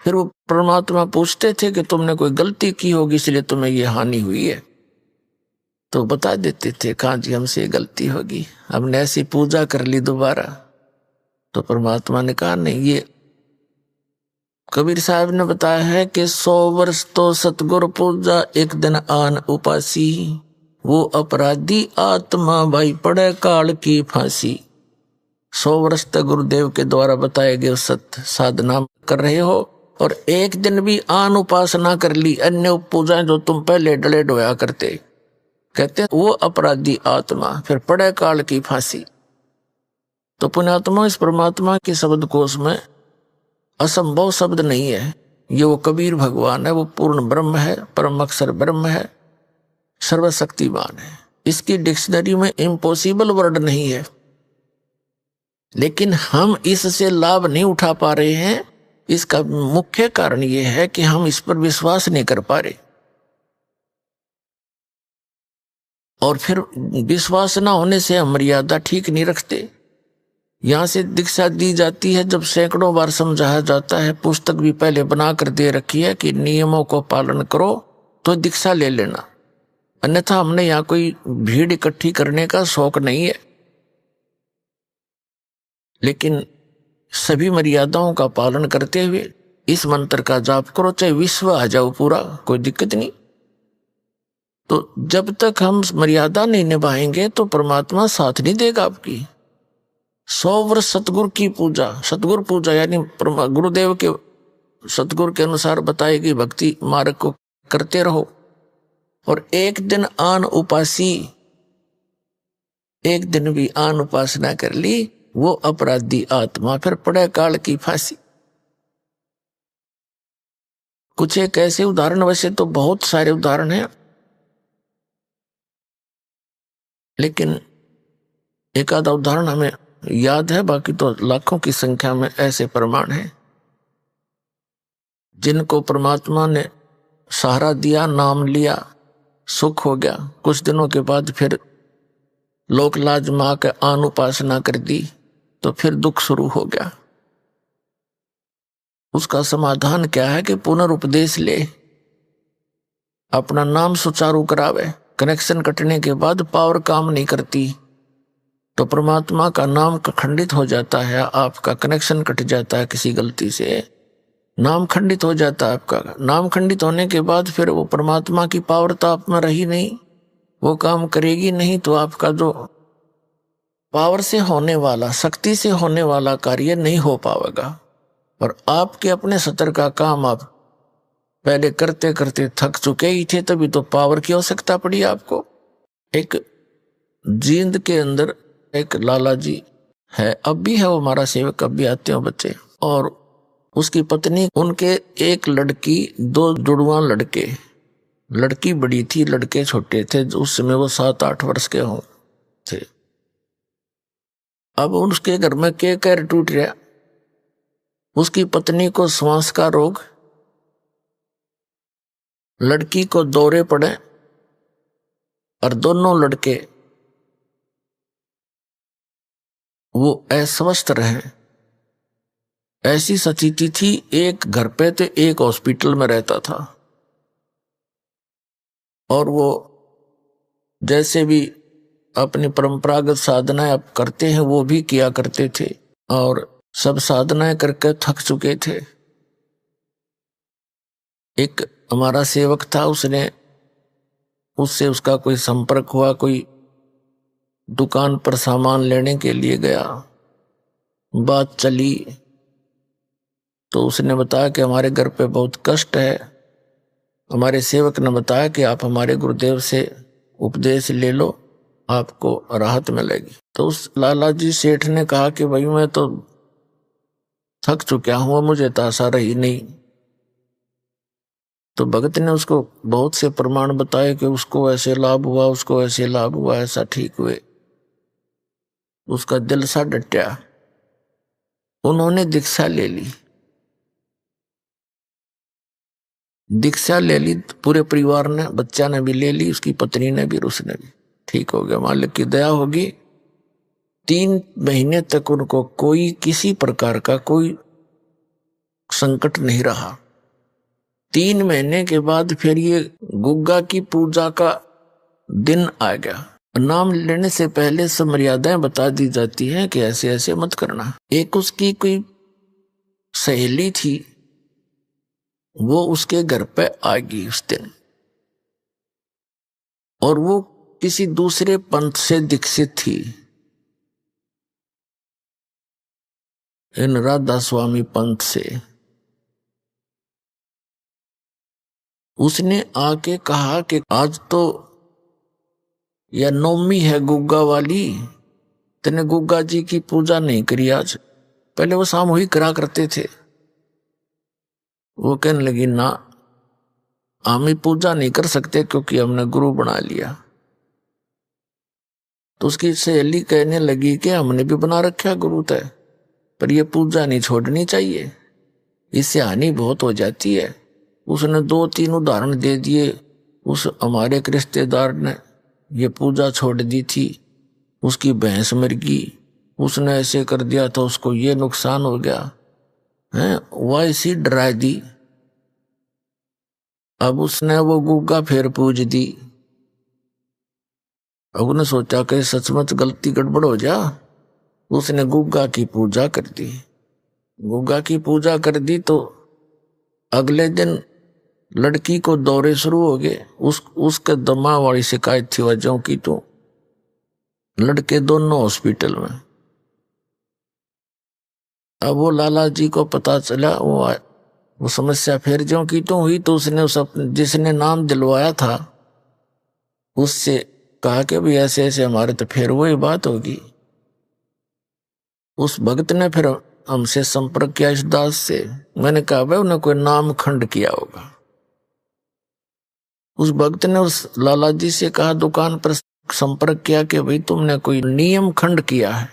फिर वो परमात्मा पूछते थे कि तुमने कोई गलती की होगी इसलिए तुम्हें ये हानि हुई है, तो बता देते थे कहाँ जी हमसे गलती होगी, हमने ऐसी पूजा कर ली दोबारा। तो परमात्मा ने कहा नहीं, ये कबीर साहब ने बताया है कि 100 वर्ष तो सतगुरु पूजा एक दिन आन उपासी, वो अपराधी आत्मा भाई पड़े काल की फांसी। 100 वर्ष तक गुरुदेव के द्वारा बताए गए सत्य साधना कर रहे हो और एक दिन भी आन उपासना कर ली, अन्य पूजाएं जो तुम पहले डले डोया करते, कहते हैं वो अपराधी आत्मा फिर पड़े काल की फांसी। तो पुण्यात्मा, इस परमात्मा के शब्द कोश में असंभव शब्द नहीं है। ये वो कबीर भगवान है, वो पूर्ण ब्रह्म है, परम अक्षर ब्रह्म है, सर्वशक्तिमान है। इसकी डिक्शनरी में इम्पॉसिबल वर्ड नहीं है, लेकिन हम इससे लाभ नहीं उठा पा रहे हैं। इसका मुख्य कारण ये है कि हम इस पर विश्वास नहीं कर पा रहे, और फिर विश्वास ना होने से हम मर्यादा ठीक नहीं रखते। यहां से दीक्षा दी जाती है, जब सैकड़ों बार समझाया जाता है, पुस्तक भी पहले बना कर दे रखी है कि नियमों को पालन करो तो दीक्षा ले लेना, अन्यथा हमने यहाँ कोई भीड़ इकट्ठी करने का शौक नहीं है। लेकिन सभी मर्यादाओं का पालन करते हुए इस मंत्र का जाप करो, चाहे विश्व आ जाओ पूरा, कोई दिक्कत नहीं। तो जब तक हम मर्यादा नहीं निभाएंगे तो परमात्मा साथ नहीं देगा आपकी। 100 वर्ष सतगुरु की पूजा, सतगुरु पूजा यानी गुरुदेव के सतगुरु के अनुसार बताई गई भक्ति मार्ग को करते रहो। और एक दिन आन उपासी, एक दिन भी आन उपासना कर ली, वो अपराधी आत्मा फिर पड़े काल की फांसी। कुछ एक ऐसे उदाहरण, वैसे तो बहुत सारे उदाहरण हैं, लेकिन एक आधा उदाहरण हमें याद है, बाकी तो लाखों की संख्या में ऐसे प्रमाण हैं जिनको परमात्मा ने सहारा दिया, नाम लिया, सुख हो गया, कुछ दिनों के बाद फिर लोक लाज मां के आन उपासना कर दी तो फिर दुख शुरू हो गया। उसका समाधान क्या है कि पुनरुपदेश ले, अपना नाम सुचारू करावे। कनेक्शन कटने के बाद पावर काम नहीं करती तो परमात्मा का नाम खंडित हो जाता है, आपका कनेक्शन कट जाता है किसी गलती से, नाम खंडित हो जाता है आपका। नाम खंडित होने के बाद फिर वो परमात्मा की पावर तो आप में रही नहीं, वो काम करेगी नहीं, तो आपका जो पावर से होने वाला, शक्ति से होने वाला कार्य नहीं हो पाएगा। और आपके अपने सतर का काम आप पहले करते करते थक चुके ही थे, तभी तो पावर की आवश्यकता पड़ी आपको। एक जींद के अंदर एक लाला जी है, अब भी है वो हमारा सेवक, अब भी आते हो बच्चे, और उसकी पत्नी, उनके एक लड़की, 2 जुड़वा लड़के, लड़की बड़ी थी, लड़के छोटे थे, उस समय वो 7-8 वर्ष के हो थे। अब उसके घर में के कैर टूट रहा, उसकी पत्नी को श्वास का रोग, लड़की को दौरे पड़े, और दोनों लड़के वो अस्वस्थ रहे। ऐसी स्थिति थी, एक घर पे तो एक हॉस्पिटल में रहता था, और वो जैसे भी अपनी परंपरागत साधनाएं आप करते हैं वो भी किया करते थे, और सब साधनाएं करके थक चुके थे। एक हमारा सेवक था, उसने उससे उसका कोई संपर्क हुआ, कोई दुकान पर सामान लेने के लिए गया, बात चली तो उसने बताया कि हमारे घर पे बहुत कष्ट है। हमारे सेवक ने बताया कि आप हमारे गुरुदेव से उपदेश ले लो, आपको राहत मिलेगी। तो उस लाला जी सेठ ने कहा कि भाई मैं तो थक चुका हूं, मुझे तो आशा रही नहीं। तो भगत ने उसको बहुत से प्रमाण बताए कि उसको ऐसे लाभ हुआ, उसको ऐसे लाभ हुआ, ऐसा ठीक हुए। उसका दिल सा डटा। उन्होंने दीक्षा ले ली। दीक्षा ले ली पूरे परिवार ने, बच्चा ने भी ले ली, उसकी पत्नी ने भी, उसने भी ठीक हो गया। मालिक की दया होगी। 3 महीने तक उनको कोई किसी प्रकार का कोई संकट नहीं रहा। 3 महीने के बाद फिर ये गुग्गा की पूजा का दिन आ गया। नाम लेने से पहले सब मर्यादाएं बता दी जाती हैं कि ऐसे ऐसे मत करना। एक उसकी कोई सहेली थी, वो उसके घर पे आ गई उस दिन, और वो किसी दूसरे पंथ से दीक्षित थी, इन राधा स्वामी पंथ से। उसने आके कहा कि आज तो यह नवमी है गुग्गा वाली, तेने गुग्गा जी की पूजा नहीं करी आज। पहले वो सामूहिक करा करते थे। वो कहने लगी ना, हम ही पूजा नहीं कर सकते क्योंकि हमने गुरु बना लिया। तो उसकी सहेली कहने लगी कि हमने भी बना रखा गुरु तय, पर यह पूजा नहीं छोड़नी चाहिए, इससे हानि बहुत हो जाती है। उसने 2-3 उदाहरण दे दिए। उस हमारे एक रिश्तेदार ने ये पूजा छोड़ दी थी, उसकी भैंस मर गई, उसने ऐसे कर दिया था, उसको ये नुकसान हो गया है, वैसी डरा दी। अब उसने वो गुग्गा फिर पूज दी। अब उसने सोचा कि सचमुच गलती गड़बड़ हो जा, उसने गुग्गा की पूजा कर दी। गुग्गा की पूजा कर दी तो अगले दिन लड़की को दौरे शुरू हो गए। उसके दमा वाली शिकायत थी वजहों की, तो लड़के दोनों हॉस्पिटल में। अब वो लाला जी को पता चला, वो समस्या फिर ज्यों की तो हुई। तो उसने जिसने नाम दिलवाया था उससे कहा कि भाई ऐसे ऐसे हमारे तो फिर वही बात होगी। उस भक्त ने फिर हमसे संपर्क किया इस दास से। मैंने कहा भाई उन्हें कोई नाम खंड किया होगा। उस भक्त ने उस लाला जी से कहा, दुकान पर संपर्क किया कि भाई तुमने कोई नियम खंड किया है।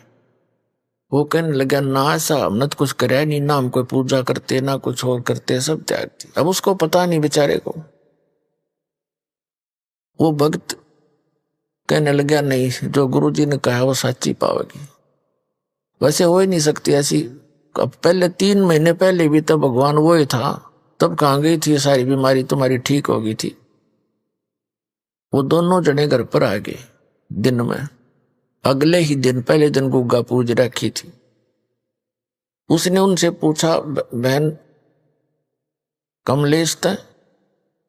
वो कहने लगा ना, ऐसा हमने तो कुछ कराया नहीं, ना हम कोई पूजा करते ना कुछ और करते, सब त्याग दिया। अब उसको पता नहीं बेचारे को। वो भक्त कहने लगा नहीं, जो गुरुजी ने कहा वो सच्ची पावेगी। वैसे हो ही नहीं सकती ऐसी। अब पहले 3 महीने पहले भी तो भगवान वो ही था, तब कहाँ गई थी सारी बीमारी तुम्हारी ठीक हो गई थी। वो दोनों जने घर पर आ गए दिन में। अगले ही दिन, पहले दिन गुग्गा पूज रखी थी। उसने उनसे पूछा, बहन कमलेश था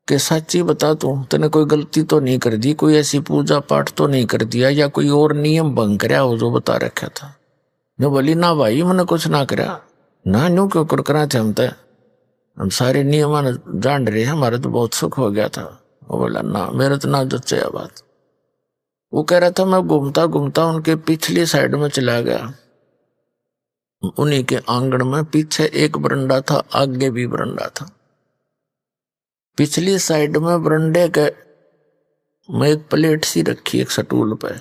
कि सच्ची बता तूने कोई गलती तो नहीं कर दी, कोई ऐसी पूजा पाठ तो नहीं कर दिया, या कोई और नियम भंग कराया हो जो बता रखा था? ने बोली ना भाई मैंने कुछ ना करा ना, न्यू क्यों कर थे हम सारे नियम जान रहे, हमारे तो बहुत सुख हो गया था। वो बोला ना, मेरे तो ना जच्चा बात। वो कह रहा था मैं घूमता घूमता उनके पिछली साइड में चला गया। उन्हीं के आंगन में पीछे एक बरंडा था, आगे भी बरंडा था। पिछली साइड में बरंडे के में एक प्लेट सी रखी एक सटूल पे,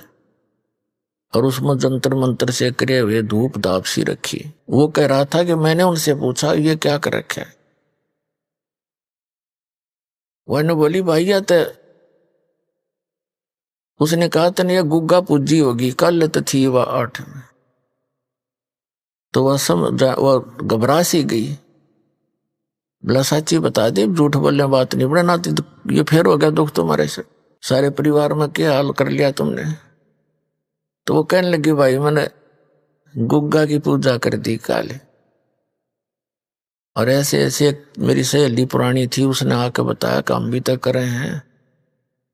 और उसमें जंतर मंत्र से करे हुए धूप धाप सी रखी। वो कह रहा था कि मैंने उनसे पूछा ये क्या कर रखा है? वो बोली भाई तो उसने कहा तने ये गुग्गा पूजी होगी, कल तो थी वह 8 में। तो वह घबरा सी गई। बोला सच्ची बता दे, झूठ बोलने बात नहीं बड़ा ना, तो ये फिर हो गया दुख तुम्हारे से, सारे परिवार में क्या हाल कर लिया तुमने। तो वो कहने लगी भाई मैंने गुग्गा की पूजा कर दी काले, और ऐसे ऐसे मेरी सहेली पुरानी थी, उसने आके बताया काम भी तक कर रहे हैं,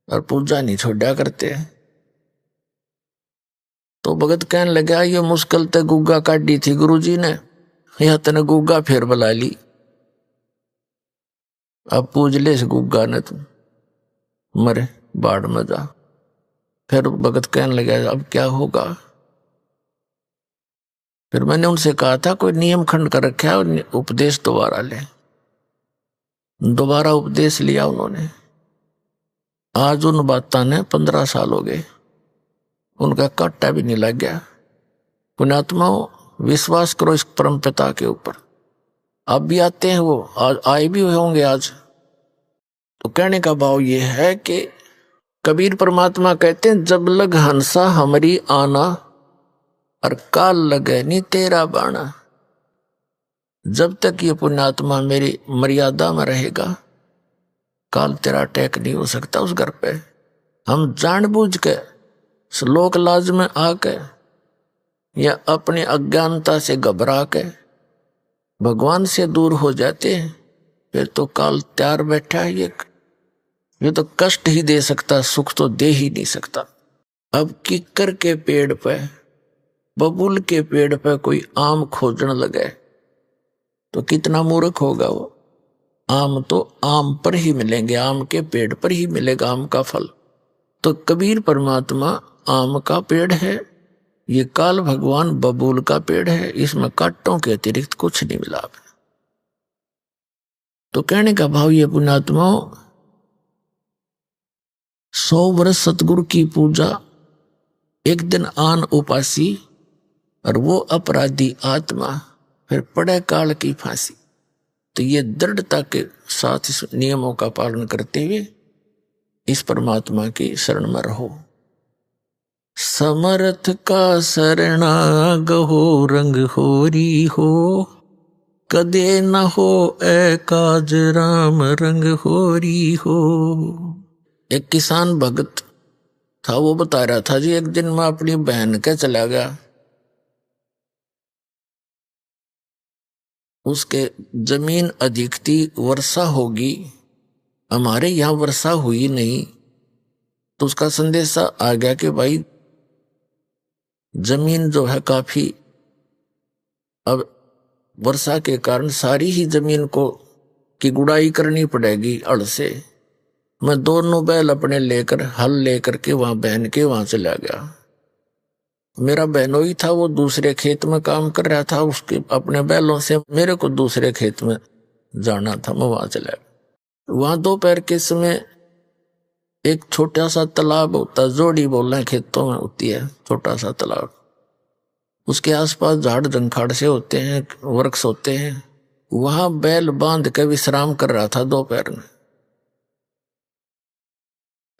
और पूजा नहीं छोड़ा करते। तो भगत कहने लगा ये मुश्किल ते गुग्गा काटी थी गुरुजी ने, या तने गुग्गा फिर बुला ली, अब पूज ले इस गुग्गा ने, तुम मरे बाढ़ में जा। फिर भगत कहने लगा अब क्या होगा। फिर मैंने उनसे कहा था कोई नियम खंड कर रखा है, उपदेश दोबारा ले। दोबारा उपदेश लिया उन्होंने। आज उन बातों ने 15 साल हो गए, उनका काटा भी नहीं लग गया। पुण्यात्माओं, विश्वास करो इस परम पिता के ऊपर। अब भी आते हैं, वो आए भी होंगे आज। तो कहने का भाव ये है कि कबीर परमात्मा कहते हैं जब लग हंसा हमारी आना, और काल लगे नहीं तेरा बाणा। जब तक ये पुण्यात्मा मेरी मर्यादा में रहेगा, काल तेरा अटैक नहीं हो सकता उस घर पे। हम जानबूझ के श्लोक लाज में आके या अपनी अज्ञानता से घबरा के भगवान से दूर हो जाते हैं, फिर तो काल तैयार बैठा है। ये तो कष्ट ही दे सकता, सुख तो दे ही नहीं सकता। अब किक्कर के पेड़ पे, बबूल के पेड़ पे कोई आम खोजने लगे तो कितना मूर्ख होगा वो। आम तो आम पर ही मिलेंगे, आम के पेड़ पर ही मिलेगा आम का फल। तो कबीर परमात्मा आम का पेड़ है, ये काल भगवान बबूल का पेड़ है, इसमें कांटों के अतिरिक्त कुछ नहीं मिला। तो कहने का भाव ये पुण्यात्माओं, 100 वर्ष सतगुरु की पूजा, एक दिन आन उपासी, और वो अपराधी आत्मा फिर पड़े काल की फांसी। तो ये दृढ़ता के साथ इस नियमों का पालन करते हुए इस परमात्मा की शरण में रहो। समर्थ का शरणागहो रंग होरी हो, कदे न हो ए काज राम रंग होरी हो। एक किसान भगत था, वो बता रहा था जी एक दिन मैं अपनी बहन के चला गया, उसके जमीन अधिक थी, वर्षा होगी, हमारे यहाँ वर्षा हुई नहीं। तो उसका संदेशा आ गया कि भाई जमीन जो है काफी, अब वर्षा के कारण सारी ही जमीन को की गुड़ाई करनी पड़ेगी हल से। मैं दोनों बैल अपने लेकर, हल लेकर के वहां बहन के वहां चला गया। मेरा बहनोई था, वो दूसरे खेत में काम कर रहा था, उसके अपने बैलों से मेरे को दूसरे खेत में जाना था, मैं वहां चला गया। वहां दोपहर के समय एक छोटा सा तालाब होता, जोड़ी बोलना खेतों में होती है, छोटा सा तालाब, उसके आसपास झाड़ जंखाड़ से होते हैं, वृक्ष होते हैं। वहां बैल बांध के विश्राम कर रहा था दोपहर में।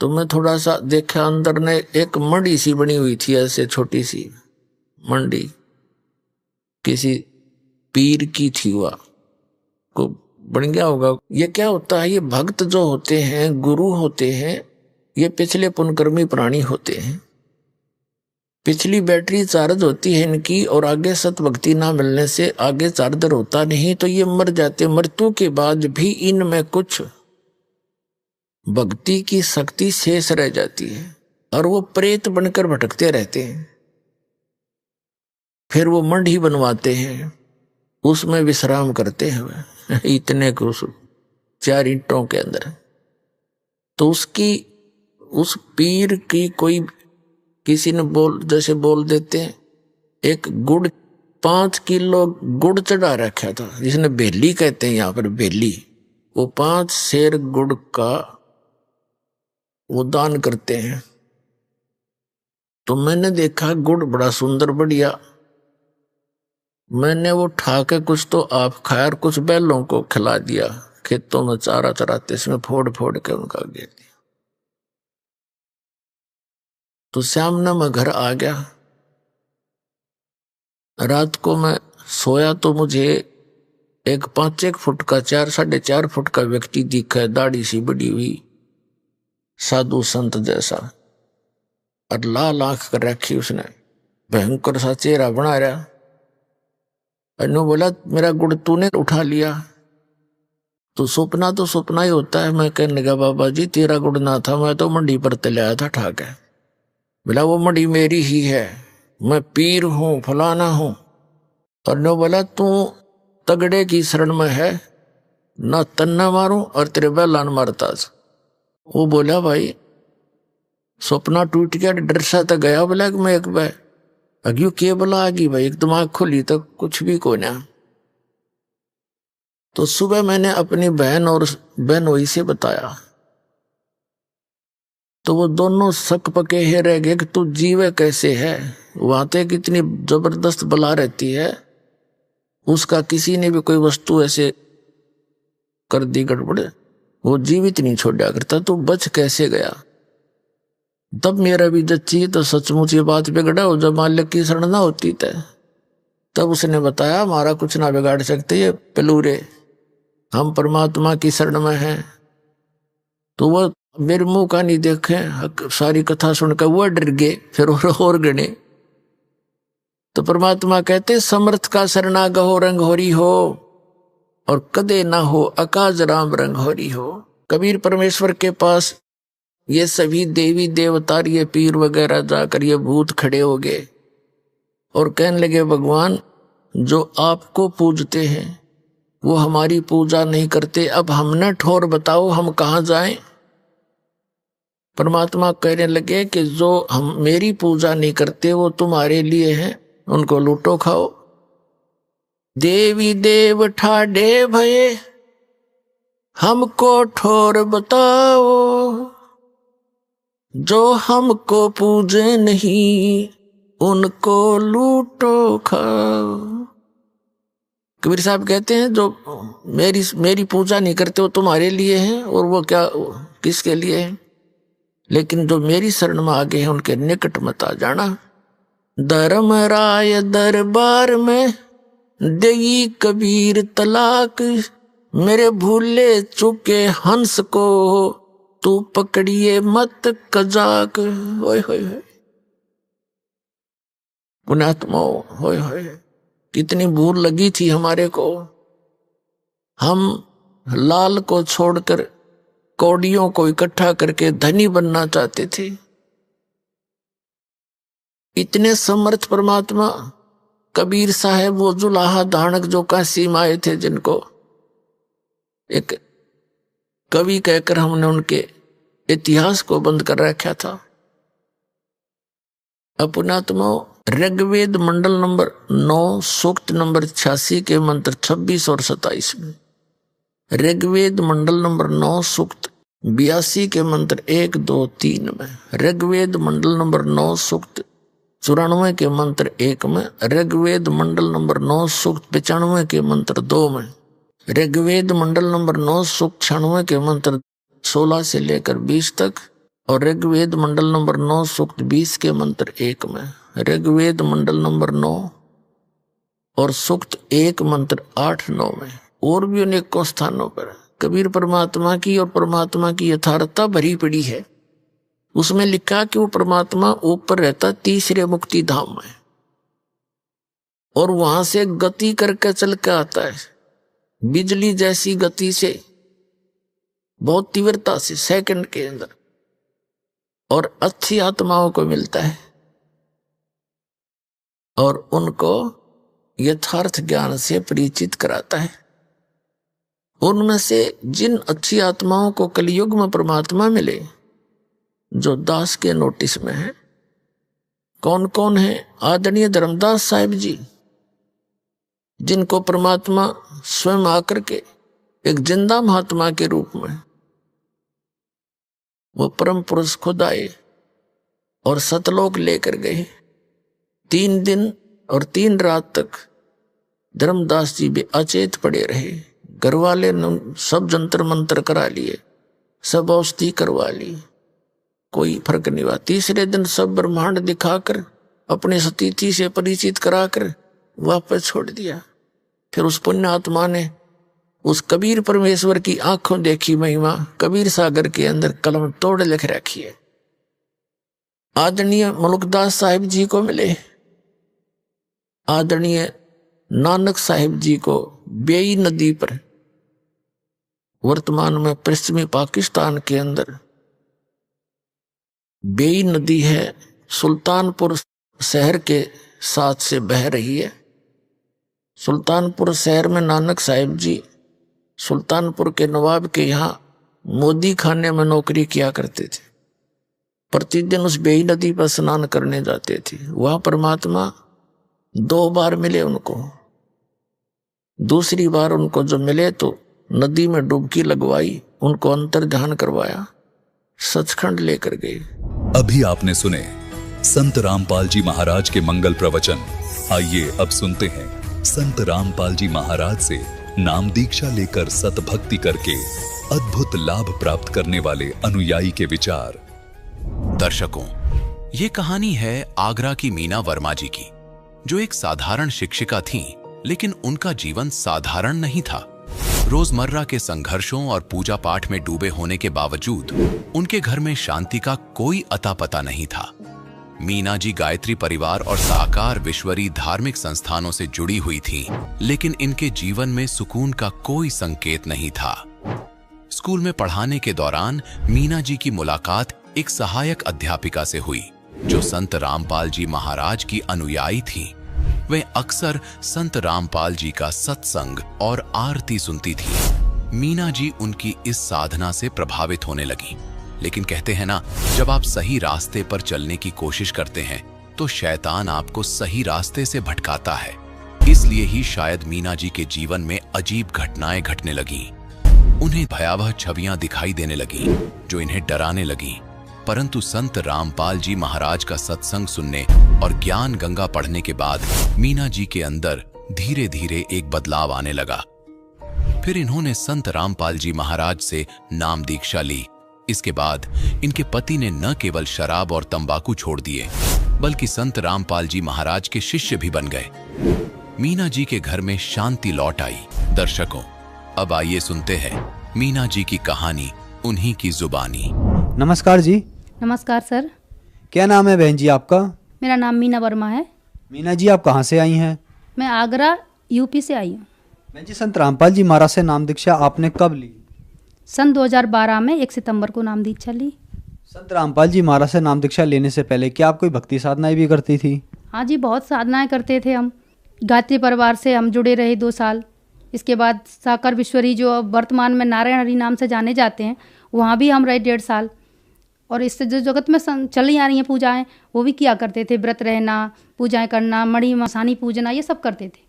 तो मैं थोड़ा सा देखा, अंदर ने एक मंडी सी बनी हुई थी, ऐसे छोटी सी मंडी, किसी पीर की थी, वह को बन गया होगा। ये क्या होता है, ये भक्त जो होते हैं, गुरु होते हैं, ये पिछले पुण्यकर्मी प्राणी होते हैं। पिछली बैटरी चार्ज होती है इनकी, और आगे सत भक्ति ना मिलने से आगे चार्जर होता नहीं, तो ये मर जाते। मृत्यु के बाद भी इनमें कुछ भक्ति की शक्ति शेष रह जाती है, और वो प्रेत बनकर भटकते रहते हैं। फिर वो मंडी बनवाते हैं, उसमें विश्राम करते हैं इतने को 4 ईंटों के अंदर। तो उस पीर की कोई किसी ने जैसे बोल देते हैं, एक गुड़ 5 किलो गुड़ चढ़ा रखा था, जिसने बेली कहते हैं यहाँ पर, बेली। वो 5 सेर गुड़ का वो दान करते हैं। तो मैंने देखा गुड़ बड़ा सुंदर बढ़िया, मैंने वो उठा के कुछ तो आप खाया और कुछ बैलों को खिला दिया। खेतों में चारा चराते इसमें फोड़ फोड़ के उनका गिर दिया। तो शाम ने मैं घर आ गया। रात को मैं सोया तो मुझे एक 5-1 फुट का 4-4.5 फुट का व्यक्ति दिखा, दाढ़ी सी बड़ी हुई, साधु संत जैसा, और लाल आंख कर रखी उसने, भयंकर सा चेहरा बना रहा। अनु बोला मेरा गुड़ तूने उठा लिया? तो सपना ही होता है। मैं कहने लगा बाबा जी तेरा गुड़ ना था, मैं तो मंडी पर तले आया था ठाके। बोला वो मंडी मेरी ही है, मैं पीर हूं फलाना हूं। और नो बोला तू तगड़े की शरण में है, ना तन्ना मारूं और तेरे बैलान मारता। वो बोला भाई सपना टूट गया, डर सा तो गया। बोला मैं एक बार अग्यू के बोला आगी भाई, एक दिमाग खुली तो कुछ भी को ना। तो सुबह मैंने अपनी बहन और बहनोई से बताया, तो वो दोनों शक पके ही रह गए कि तू जीवे कैसे है। वहां तक कितनी जबरदस्त बला रहती है, उसका किसी ने भी कोई वस्तु ऐसे कर दी गड़बड़, वो जीवित नहीं छोड़ा करता, तो बच कैसे गया। तब मेरा भी जच्ची तो सचमुच ये बात बिगड़ा हो, जब मालिक की शरण ना होती तब उसने बताया हमारा कुछ ना बिगाड़ सकते ये पेलूरे, हम परमात्मा की शरण में हैं। तो वो मेरे मुंह का नहीं देखे, सारी कथा सुनकर वो डर गए, फिर और गणे। तो परमात्मा कहते समर्थ का शरणा गहो रंग होरी हो, और कदे ना हो अकाज राम रंग होरी हो। कबीर परमेश्वर के पास ये सभी देवी देवता ये पीर वगैरह जाकर ये भूत खड़े हो गए और कहने लगे भगवान जो आपको पूजते हैं वो हमारी पूजा नहीं करते, अब हमने ठोर बताओ हम कहाँ जाएं। परमात्मा कहने लगे कि जो हम मेरी पूजा नहीं करते वो तुम्हारे लिए हैं, उनको लूटो खाओ। देवी देव ठाडे भये हमको ठोर बताओ, जो हमको पूजे नहीं उनको लूटो खाओ। कबीर साहब कहते हैं जो मेरी पूजा नहीं करते वो तुम्हारे लिए हैं, और वो क्या किसके लिए है, लेकिन जो मेरी शरण में आ गए हैं उनके निकट मत आ जाना। धर्म राय दरबार में देगी कबीर तलाक, मेरे भूले चुके हंस को तू पकड़िए मत कजाक। होय होय होय पुण्यात्मा, होय होय कितनी भूल लगी थी हमारे को। हम लाल को छोड़कर कौड़ियों को इकट्ठा करके धनी बनना चाहते थे। इतने समर्थ परमात्मा कबीर साहब वो जुलाहा दानक जो काशी में आए थे, जिनको एक कवि कहकर हमने उनके इतिहास को बंद कर रखा था। पुण्यात्मा ऋग्वेद मंडल नंबर 9 सूक्त नंबर 86 के मंत्र 26 और 27 में, ऋग्वेद मंडल नंबर 9 सूक्त 82 के मंत्र 1, 2, 3 में, ऋग्वेद मंडल नंबर 9 सूक्त 94 के मंत्र 1 में, ऋग्वेद मंडल नंबर 9 सूक्त 95 के मंत्र 2 में, ऋग्वेद मंडल नंबर 9 सूक्त 96 के मंत्र 16 से लेकर 20 तक, और ऋग्वेद मंडल नंबर 9 सूक्त 20 के मंत्र 1 में, ऋग्वेद मंडल नंबर 9 और सूक्त 1 मंत्र 8, 9 में, और भी अनेकों स्थानों पर कबीर परमात्मा की और परमात्मा की यथार्थता भरी पड़ी है। उसमें लिखा कि वो परमात्मा ऊपर रहता तीसरे मुक्ति धाम में, और वहां से गति करके चल के आता है, बिजली जैसी गति से, बहुत तीव्रता से, सेकंड के अंदर, और अच्छी आत्माओं को मिलता है और उनको यथार्थ ज्ञान से परिचित कराता है। उनमें से जिन अच्छी आत्माओं को कलयुग में परमात्मा मिले, जो दास के नोटिस में है, कौन कौन है? आदरणीय धर्मदास साहिब जी, जिनको परमात्मा स्वयं आकर के एक जिंदा महात्मा के रूप में, वो परम पुरुष खुद आए और सतलोक लेकर गए। 3 दिन और 3 रात तक धर्मदास जी भी अचेत पड़े रहे। घर वाले ने सब जंतर मंत्र करा लिए, सब औषधि करवा ली, कोई फर्क नहीं हुआ। तीसरे दिन सब ब्रह्मांड दिखाकर अपने सतीथि से परिचित कराकर वापस छोड़ दिया। फिर उस पुण्य आत्मा ने उस कबीर परमेश्वर की आंखों देखी महिमा कबीर सागर के अंदर कलम तोड़ लिख रखी है। आदरणीय मलुकदास साहिब जी को मिले, आदरणीय नानक साहिब जी को बेई नदी पर वर्तमान में पश्चिमी पाकिस्तान के अंदर बेई नदी है, सुल्तानपुर शहर के साथ से बह रही है। सुल्तानपुर शहर में नानक साहिब जी सुल्तानपुर के नवाब के यहाँ मोदी खाने में नौकरी किया करते थे। प्रतिदिन उस बेई नदी पर स्नान करने जाते थे। वह परमात्मा 2 बार मिले उनको। दूसरी बार उनको जो मिले तो नदी में डुबकी लगवाई, उनको अंतर ध्यान करवाया, सचखंड लेकर गए। अभी आपने सुने संत रामपाल जी महाराज के मंगल प्रवचन। आइए अब सुनते हैं संत रामपाल जी महाराज से नाम दीक्षा लेकर सतभक्ति करके अद्भुत लाभ प्राप्त करने वाले अनुयायी के विचार। दर्शकों, ये कहानी है आगरा की मीना वर्मा जी की, जो एक साधारण शिक्षिका थीं, लेकिन उनका जीवन साधारण नहीं था। रोजमर्रा के संघर्षों और पूजा पाठ में डूबे होने के बावजूद उनके घर में शांति का कोई अता पता नहीं था। मीना जी गायत्री परिवार और साकार विश्वरी धार्मिक संस्थानों से जुड़ी हुई थीं, लेकिन इनके जीवन में सुकून का कोई संकेत नहीं था। स्कूल में पढ़ाने के दौरान मीना जी की मुलाकात एक सहायक अध्यापिका से हुई, जो संत रामपाल जी महाराज की अनुयायी थीं। वे अक्सर संत रामपाल जी का सत्संग और आरती सुनती थीं। मीना जी उनकी इस साधना से प्रभावित होने लगी। लेकिन कहते हैं ना, जब आप सही रास्ते पर चलने की कोशिश करते हैं तो शैतान आपको सही रास्ते से भटकाता है। इसलिए ही शायद मीना जी के जीवन में अजीब घटनाएं घटने लगीं। उन्हें भयावह छवियां दिखाई देने लगीं, जो इन्हें डराने लगीं। परंतु संत रामपाल जी महाराज का सत्संग सुनने और ज्ञान गंगा पढ़ने के बाद मीना जी के अंदर धीरे धीरे एक बदलाव आने लगा। फिर इन्होंने संत रामपाल जी महाराज से नाम दीक्षा ली। इसके बाद इनके पति ने न केवल शराब और तंबाकू छोड़ दिए, बल्कि संत रामपाल जी महाराज के शिष्य भी बन गए। मीना जी के घर में शांति लौट आई। दर्शकों, अब आइए सुनते हैं मीना जी की कहानी उन्हीं की जुबानी। नमस्कार जी। नमस्कार सर। क्या नाम है बहन जी आपका? मेरा नाम मीना वर्मा है। मीना जी, आप कहाँ से आई हैं? मैं आगरा यूपी से आई हूँ। बहन जी, संत रामपाल जी महाराज से नाम दीक्षा आपने कब ली? सन 2012 में 1 सितंबर को नाम दीक्षा ली। संत रामपाल जी महाराज से नाम दीक्षा लेने से पहले क्या आप कोई भक्ति साधनाएं भी करती थी? हाँ जी, बहुत साधनाएं करते थे हम। गायत्री परिवार से हम जुड़े रहे 2 साल। इसके बाद साकर विश्वरी, जो अब वर्तमान में नारायण हरि नाम से जाने जाते हैं, वहाँ भी हम रहे 1.5 साल। और इससे जो जगत में चली आ रही हैं पूजाएं, वो भी किया करते थे। व्रत रहना, पूजाएं करना, मणि मसानी पूजना, ये सब करते थे।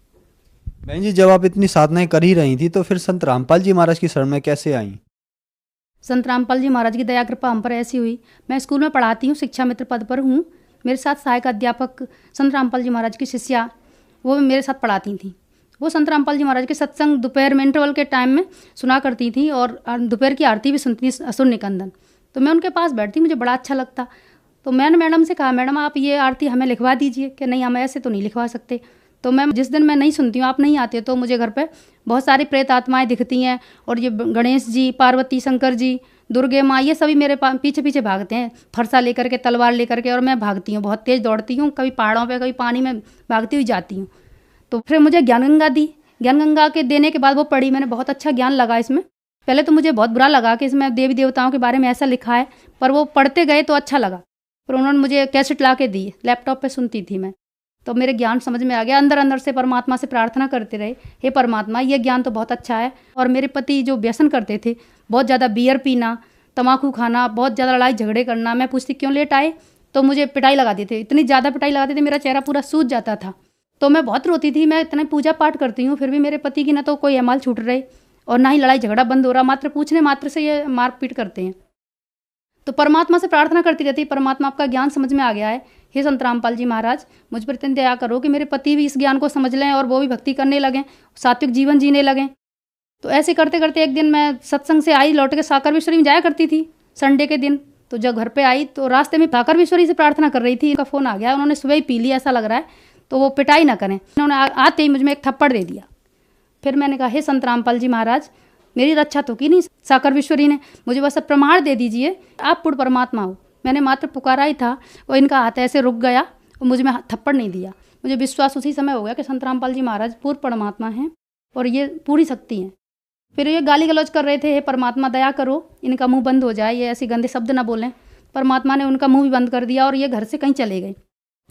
बहन जी, जब आप इतनी साधनाएं कर ही रही थी तो फिर संत रामपाल जी महाराज की शरण में कैसे आई? संत रामपाल जी महाराज की दया कृपा हम पर ऐसी हुई। मैं स्कूल में पढ़ाती हूँ, शिक्षा मित्र पद पर हूँ। मेरे साथ सहायक अध्यापक संत रामपाल जी महाराज की शिष्या, वो मेरे साथ पढ़ाती थी। वो संत रामपाल जी महाराज के सत्संग दोपहर में इंटरवल के टाइम में सुना करती थी, और दोपहर की आरती भी सुनती थी, असुर निकंदन। तो मैं उनके पास बैठती, मुझे बड़ा अच्छा लगता। तो मैंने मैडम से कहा, मैडम आप ये आरती हमें लिखवा दीजिए। कि नहीं, हम ऐसे तो नहीं लिखवा सकते। तो मैं जिस दिन मैं नहीं सुनती हूँ, आप नहीं आते, तो मुझे घर पे बहुत सारी प्रेत आत्माएं दिखती हैं। और ये गणेश जी, पार्वती, शंकर जी, दुर्गे माँ, ये सभी मेरे पीछे पीछे भागते हैं, फरसा लेकर के, तलवार लेकर के। और मैं भागती हूँ, बहुत तेज़ दौड़ती हूँ, कभी पहाड़ों पर, कभी पानी में भागती हुई जाती हूँ। तो फिर मुझे ज्ञान गंगा दी। ज्ञान गंगा के देने के बाद वो पढ़ी, मैंने बहुत अच्छा ज्ञान लगा इसमें। पहले तो मुझे बहुत बुरा लगा कि इसमें देवी देवताओं के बारे में ऐसा लिखा है, पर वो पढ़ते गए तो अच्छा लगा। पर उन्होंने मुझे कैसेट ला के दी, लैपटॉप पे सुनती थी मैं। तो मेरे ज्ञान समझ में आ गया। अंदर अंदर से परमात्मा से प्रार्थना करते रहे, हे परमात्मा, ये ज्ञान तो बहुत अच्छा है। और मेरे पति जो व्यसन करते थे, बहुत ज़्यादा बियर पीना, तम्बाकू खाना, बहुत ज़्यादा लड़ाई झगड़े करना, मैं पूछती क्यों लेट आए, तो मुझे पिटाई लगा देते थे। इतनी ज़्यादा पिटाई लगाते थे, मेरा चेहरा पूरा सूज जाता था। तो मैं बहुत रोती थी। मैं इतना पूजा पाठ करती हूँ, फिर भी मेरे पति की ना तो कोई अमाल छूट रही और ना ही लड़ाई झगड़ा बंद हो रहा। मात्र पूछने मात्र से ये मारपीट करते हैं। तो परमात्मा से प्रार्थना करती रहती, परमात्मा आपका ज्ञान समझ में आ गया है, हे संत रामपाल जी महाराज, मुझ पर इतनी दया करो कि मेरे पति भी इस ज्ञान को समझ लें और वो भी भक्ति करने लगें, सात्विक जीवन जीने लगें। तो ऐसे करते करते एक दिन मैं सत्संग से आई, लौट के साकर विश्वरी में जाया करती थी संडे के दिन। तो जब घर पे आई तो रास्ते में साकर विश्वरी से प्रार्थना कर रही थी, उनका फ़ोन आ गया। उन्होंने सुबह ही पी ली ऐसा लग रहा है, तो वो पिटाई ना करें। उन्होंने आते ही मुझ में एक थप्पड़ दे दिया। फिर मैंने कहा, हे संत रामपाल जी महाराज, मेरी रक्षा तो की नहीं साकर विश्वरी ने, मुझे बस प्रमाण दे दीजिए, आप पूर्ण परमात्मा हो। मैंने मात्र पुकारा ही था और इनका हाथ ऐसे रुक गया और मुझ में थप्पड़ नहीं दिया। मुझे विश्वास उसी समय हो गया कि संत रामपाल जी महाराज पूर्ण परमात्मा हैं और ये पूरी शक्ति हैं। फिर ये गाली गलौज कर रहे थे, हे परमात्मा दया करो, इनका मुंह बंद हो जाए, ये ऐसे गंदे शब्द ना बोलें। परमात्मा ने उनका मुंह भी बंद कर दिया और ये घर से कहीं चले गए।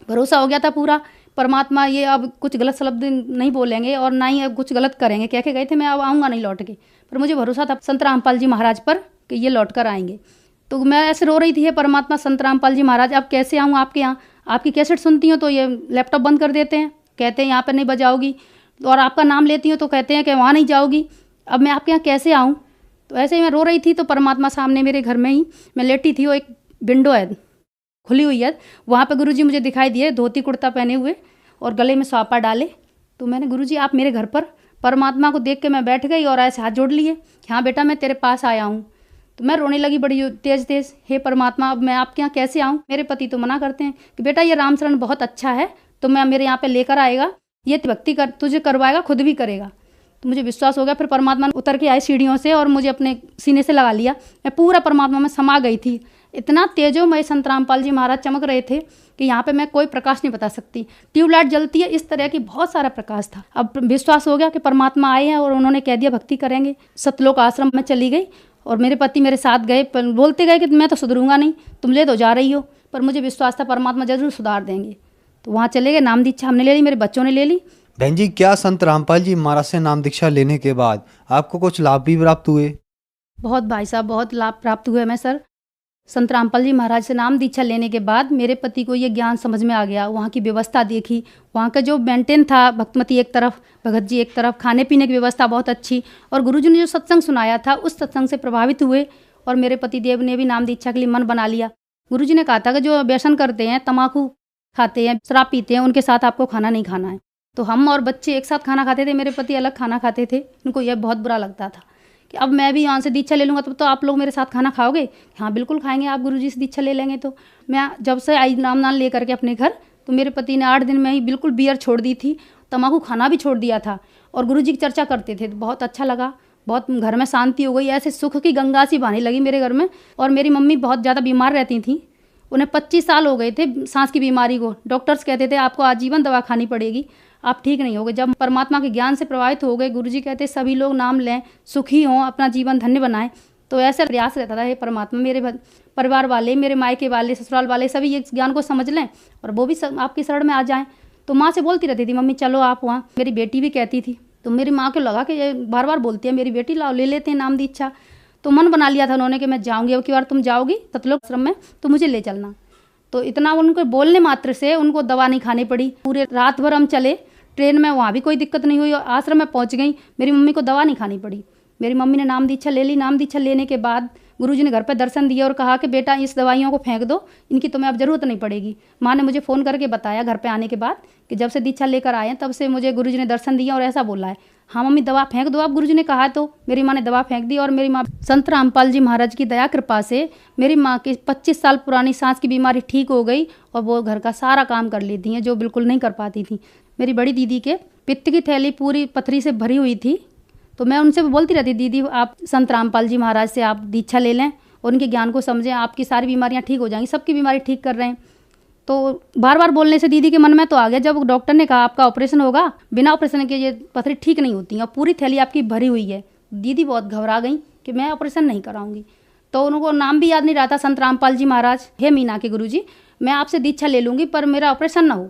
भरोसा हो गया था पूरा, परमात्मा ये अब कुछ गलत शब्द नहीं बोलेंगे और ना ही अब कुछ गलत करेंगे, कह के गए थे मैं अब आऊँगा नहीं लौट के। पर मुझे भरोसा था संत रामपाल जी महाराज पर कि ये लौट कर आएंगे। तो मैं ऐसे रो रही थी, हे परमात्मा संत रामपाल जी महाराज अब कैसे आऊँ आपके यहाँ, आपकी कैसेट सुनती हूँ तो ये लैपटॉप बंद कर देते हैं, कहते हैं यहाँ पर नहीं बजाओगी, और आपका नाम लेती हूँ तो कहते हैं कि वहाँ नहीं जाओगी, अब मैं आपके यहाँ कैसे आऊँ। तो ऐसे ही मैं रो रही थी तो परमात्मा सामने मेरे घर में ही मैं लेटी थी, वो एक विंडो है खुली हुई है, वहाँ पे गुरुजी मुझे दिखाई दिए, धोती कुर्ता पहने हुए और गले में सापा डाले। तो मैंने गुरुजी आप मेरे घर पर, परमात्मा को देख के मैं बैठ गई और ऐसे हाथ जोड़ लिए कि हाँ बेटा मैं तेरे पास आया हूँ। तो मैं रोने लगी बड़ी तेज तेज, हे परमात्मा अब मैं आपके यहाँ कैसे आऊँ। मेरे पति तो मना करते हैं कि बेटा ये राम शरण बहुत अच्छा है, तो मैं मेरे यहाँ पे लेकर आएगा, ये भक्ति कर तुझे करवाएगा, खुद भी करेगा। तो मुझे विश्वास हो गया। फिर परमात्मा ने उतर के आए सीढ़ियों से और मुझे अपने सीने से लगा लिया, मैं पूरा परमात्मा में समा गई थी। इतना तेजोमय संत रामपाल जी महाराज चमक रहे थे कि यहाँ पे मैं कोई प्रकाश नहीं बता सकती। ट्यूबलाइट जलती है इस तरह की बहुत सारा प्रकाश था। अब विश्वास हो गया कि परमात्मा आए हैं और उन्होंने कह दिया भक्ति करेंगे। सतलोक आश्रम में चली गई और मेरे पति मेरे साथ गए, बोलते गए कि मैं तो सुधरूंगा नहीं, तुम ले तो जा रही हो, पर मुझे विश्वास था परमात्मा जरूर सुधार देंगे। तो वहाँ चले गए, नाम दीक्षा हमने ले ली, मेरे बच्चों ने ले ली। बहन जी, क्या संत रामपाल जी महाराज से नाम दीक्षा लेने के बाद आपको कुछ लाभ भी प्राप्त हुए? बहुत भाई साहब, बहुत लाभ प्राप्त हुए मैं सर। संत रामपाल जी महाराज से नाम दीक्षा लेने के बाद मेरे पति को ये ज्ञान समझ में आ गया। वहाँ की व्यवस्था देखी, वहाँ का जो मेंटेन था, भक्तमती एक तरफ, भगत जी एक तरफ, खाने पीने की व्यवस्था बहुत अच्छी, और गुरुजी ने जो सत्संग सुनाया था उस सत्संग से प्रभावित हुए और मेरे पति देव ने भी नाम दीक्षा के लिए मन बना लिया। गुरुजी ने कहा था कि जो व्यसन करते हैं, तम्बाकू खाते हैं, शराब पीते हैं, उनके साथ आपको खाना नहीं खाना है। तो हम और बच्चे एक साथ खाना खाते थे, मेरे पति अलग खाना खाते थे। उनको यह बहुत बुरा लगता था कि अब मैं भी यहाँ से दीक्षा ले लूँगा तो आप लोग मेरे साथ खाना खाओगे? हाँ बिल्कुल खाएंगे, आप गुरुजी से दीक्षा ले लेंगे। तो मैं जब से आई नाम ले करके अपने घर, तो मेरे पति ने 8 दिन में ही बिल्कुल बियर छोड़ दी थी, तम्बाकू खाना भी छोड़ दिया था, और गुरुजी की चर्चा करते थे। तो बहुत अच्छा लगा, बहुत घर में शांति हो गई, ऐसे सुख की गंगा सी बहने लगी मेरे घर में। और मेरी मम्मी बहुत ज़्यादा बीमार रहती थी, उन्हें 25 साल हो गए थे सांस की बीमारी को। डॉक्टर्स कहते थे आपको आजीवन दवा खानी पड़ेगी, आप ठीक नहीं होगे। जब परमात्मा के ज्ञान से प्रभावित हो गए, गुरुजी कहते सभी लोग नाम लें, सुखी हों, अपना जीवन धन्य बनाएं। तो ऐसा प्रयास रहता था, हे परमात्मा मेरे परिवार वाले, मेरे मायके वाले, ससुराल वाले सभी ये ज्ञान को समझ लें और वो भी आपकी शरण में आ जाएं। तो माँ से बोलती रहती थी, मम्मी चलो आप वहाँ। मेरी बेटी भी कहती थी, तो मेरी माँ को लगा कि ये बार बार बोलती है, मेरी बेटी लाओ, ले लेते हैं नाम दीक्षा। तो मन बना लिया था उन्होंने कि मैं जाऊँगी, अब की बार तुम जाओगी सतलोक आश्रम में तो मुझे ले चलना। तो इतना उनको बोलने मात्र से उनको दवा नहीं खानी पड़ी। पूरे रात भर हम चले ट्रेन में, वहाँ भी कोई दिक्कत नहीं हुई, आश्रम में पहुँच गई, मेरी मम्मी को दवा नहीं खानी पड़ी। मेरी मम्मी ने नाम दीक्षा ले ली। नाम दीक्षा लेने के बाद गुरुजी ने घर पर दर्शन दिए और कहा कि बेटा इस दवाइयों को फेंक दो, इनकी तुम्हें अब ज़रूरत नहीं पड़ेगी। माँ ने मुझे फ़ोन करके बताया घर पे आने के बाद कि जब से दीक्षा लेकर आए हैं तब से मुझे गुरुजी ने दर्शन दिया और ऐसा बोला है, हाँ मम्मी दवा फेंक दो आप, गुरुजी ने कहा है। तो मेरी माँ ने दवा फेंक दी और मेरी माँ संत रामपाल जी महाराज की दया कृपा से मेरी माँ की 25 साल पुरानी सांस की बीमारी ठीक हो गई और वो घर का सारा काम कर लेती हैं जो बिल्कुल नहीं कर पाती थी। मेरी बड़ी दीदी के पित्त की थैली पूरी पथरी से भरी हुई थी, तो मैं उनसे बोलती रहती, दीदी आप संत रामपाल जी महाराज से आप दीक्षा ले लें और उनके ज्ञान को समझें, आपकी सारी बीमारियां ठीक हो जाएंगी, सबकी बीमारी ठीक कर रहे हैं। तो बार बार बोलने से दीदी के मन में तो आ गया, जब डॉक्टर ने कहा आपका ऑपरेशन होगा, बिना ऑपरेशन के ये पथरी ठीक नहीं होती है और पूरी थैली आपकी भरी हुई है। दीदी बहुत घबरा गई कि मैं ऑपरेशन नहीं कराऊंगी। तो उनको नाम भी याद नहीं रहा था, संत रामपाल जी महाराज, हे मीना के गुरुजी मैं आपसे दीक्षा ले लूँगी पर मेरा ऑपरेशन ना हो।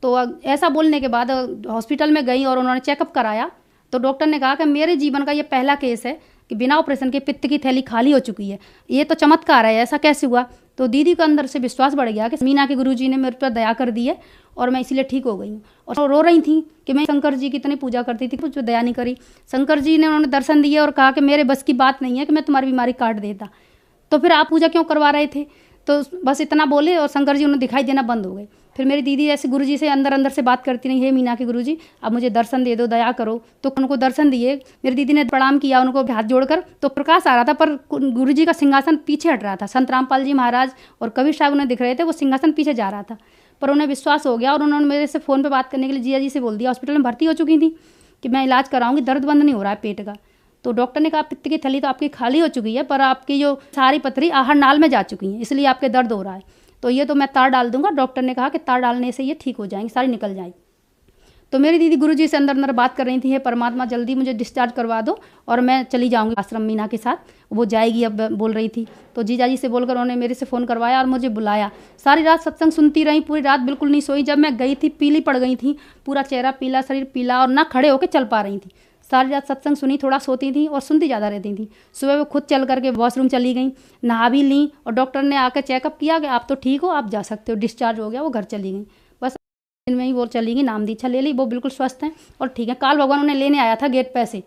तो ऐसा बोलने के बाद हॉस्पिटल में गई और उन्होंने चेकअप कराया, तो डॉक्टर ने कहा कि मेरे जीवन का ये पहला केस है कि बिना ऑपरेशन के पित्त की थैली खाली हो चुकी है, ये तो चमत्कार है, ऐसा कैसे हुआ। तो दीदी को अंदर से विश्वास बढ़ गया कि मीना के गुरुजी ने मेरे पर दया कर दी है और मैं इसीलिए ठीक हो गई हूँ। और रो रही थी कि मैं शंकर जी की इतनी पूजा करती थी, कुछ दया नहीं करी। शंकर जी ने उन्होंने दर्शन दिए और कहा कि मेरे बस की बात नहीं है कि मैं तुम्हारी बीमारी काट देता, तो फिर आप पूजा क्यों करवा रहे थे। तो बस इतना बोले और शंकर जी उन्हें दिखाई देना बंद हो गए। फिर मेरी दीदी ऐसे गुरुजी से अंदर अंदर से बात करती रही, हे मीना के गुरुजी अब मुझे दर्शन दे दो, दया करो। तो उनको दर्शन दिए, मेरी दीदी ने प्रणाम किया उनको हाथ जोड़कर, तो प्रकाश आ रहा था पर गुरुजी का सिंहासन पीछे हट रहा था। संत रामपाल जी महाराज और कबीर साहब उन्हें दिख रहे थे, वो सिंहासन पीछे जा रहा था। पर उन्हें विश्वास हो गया और उन्होंने मेरे से फ़ोन पर बात करने के लिए जिया जी से बोल दिया, हॉस्पिटल में भर्ती हो चुकी थी कि मैं इलाज कराऊंगी, दर्द बंद नहीं हो रहा है पेट का। तो डॉक्टर ने कहा पित्त की थैली तो आपकी खाली हो चुकी है पर आपकी जो सारी पथरी आहार नाल में जा चुकी है, इसलिए आपके दर्द हो रहा है। तो ये तो मैं तार डाल दूंगा, डॉक्टर ने कहा कि तार डालने से ये ठीक हो जाएंगी, सारी निकल जाएगी। तो मेरी दीदी गुरुजी से अंदर अंदर बात कर रही थी, हे परमात्मा जल्दी मुझे डिस्चार्ज करवा दो और मैं चली जाऊंगी आश्रम मीना के साथ, वो जाएगी अब बोल रही थी। तो जीजा जी से बोलकर उन्होंने मेरे से फ़ोन करवाया और मुझे बुलाया। सारी रात सत्संग सुनती रही, पूरी रात बिल्कुल नहीं सोई। जब मैं गई थी पीली पड़ गई थी, पूरा चेहरा पीला, शरीर पीला और ना खड़े होकर चल पा रही थी। सारी रात सत्संग सुनी, थोड़ा सोती थी और सुनती ज़्यादा रहती थी। सुबह वो खुद चल करके वॉशरूम चली गई, नहा भी ली और डॉक्टर ने आकर चेकअप किया कि आप तो ठीक हो, आप जा सकते हो, डिस्चार्ज हो गया। वो घर चली गई, बस दिन में ही वो चली गई, नाम दीक्षा ले ली, वो बिल्कुल स्वस्थ हैं और ठीक है। काल भगवान उन्हें लेने आया था गेट पे से,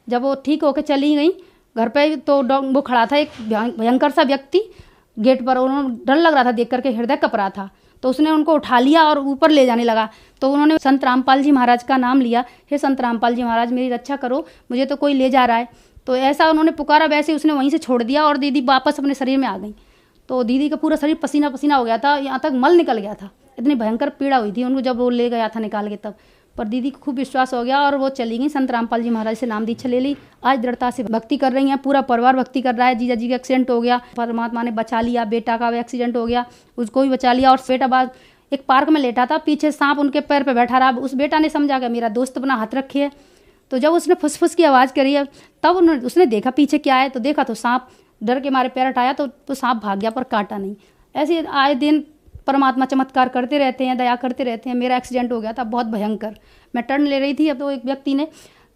जब वो ठीक होकर चली गई घर पे तो वो खड़ा था एक भयंकर सा व्यक्ति गेट पर। उन्होंने डर लग रहा था देख करके, हृदय कँप रहा था, तो उसने उनको उठा लिया और ऊपर ले जाने लगा। तो उन्होंने संत रामपाल जी महाराज का नाम लिया, हे संत रामपाल जी महाराज मेरी रक्षा करो, मुझे तो कोई ले जा रहा है। तो ऐसा उन्होंने पुकारा, वैसे उसने वहीं से छोड़ दिया और दीदी वापस अपने शरीर में आ गई। तो दीदी का पूरा शरीर पसीना पसीना हो गया था, यहाँ तक मल निकल गया था, इतनी भयंकर पीड़ा हुई थी उनको जब वो ले गया था निकाल के तब। पर दीदी को खूब विश्वास हो गया और वो चली गई, संत रामपाल जी महाराज से नाम दीक्षा ले ली। आज दृढ़ता से भक्ति कर रही हैं, पूरा परिवार भक्ति कर रहा है। जीजा जी का एक्सीडेंट हो गया, परमात्मा ने बचा लिया। बेटा का भी एक्सीडेंट हो गया, उसको भी बचा लिया। और बेटा बाद एक पार्क में लेटा था, पीछे सांप उनके पैर पे बैठा रहा। उस बेटा ने समझा कि मेरा दोस्त अपना हाथ रखे है, तो जब उसने फुसफुस की आवाज़ करी है तब उसने देखा पीछे क्या है, तो देखा तो सांप, डर के मारे पैर हटाया तो सांप भाग गया पर काटा नहीं। ऐसे आए दिन परमात्मा चमत्कार करते रहते हैं, दया करते रहते हैं। मेरा एक्सीडेंट हो गया था बहुत भयंकर, मैं टर्न ले रही थी, अब तो एक व्यक्ति ने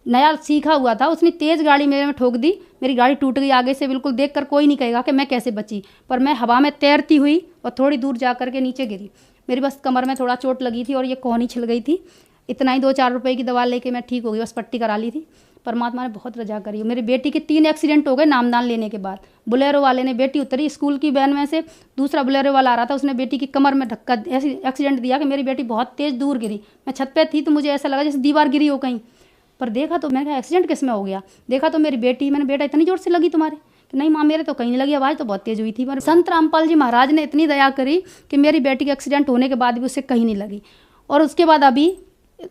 नया सीखा हुआ था, उसने तेज़ गाड़ी मेरे में ठोक दी, मेरी गाड़ी टूट गई आगे से। बिल्कुल देखकर कोई नहीं कहेगा कि मैं कैसे बची, पर मैं हवा में तैरती हुई और थोड़ी दूर जा कर के नीचे गिरी। मेरी बस कमर में थोड़ा चोट लगी थी और ये कोहनी छिल गई थी, इतना ही 2-4 रुपए की दवा लेके मैं ठीक हो गई, बस पट्टी करा ली थी। परमात्मा ने बहुत रजा करी। मेरी बेटी के 3 एक्सीडेंट हो गए नामदान लेने के बाद। बुलेरो वाले ने, बेटी उतरी स्कूल की वैन में से, दूसरा बुलेरो वाला आ रहा था, उसने बेटी की कमर में धक्का ऐसे एक्सीडेंट दिया कि मेरी बेटी बहुत तेज़ दूर गिरी। मैं छत पे थी तो मुझे ऐसा लगा जैसे दीवार गिरी हो कहीं, पर देखा तो मैंने कहा एक्सीडेंट किस में हो गया। देखा तो मेरी बेटी, मैंने बेटा इतनी जोर से लगी तुम्हारे, कि नहीं माँ मेरे तो कहीं नहीं लगी, आवाज़ तो बहुत तेज़ हुई थी। पर संत रामपाल जी महाराज ने इतनी दया करी कि मेरी बेटी के एक्सीडेंट होने के बाद भी उससे कहीं नहीं लगी। और उसके बाद अभी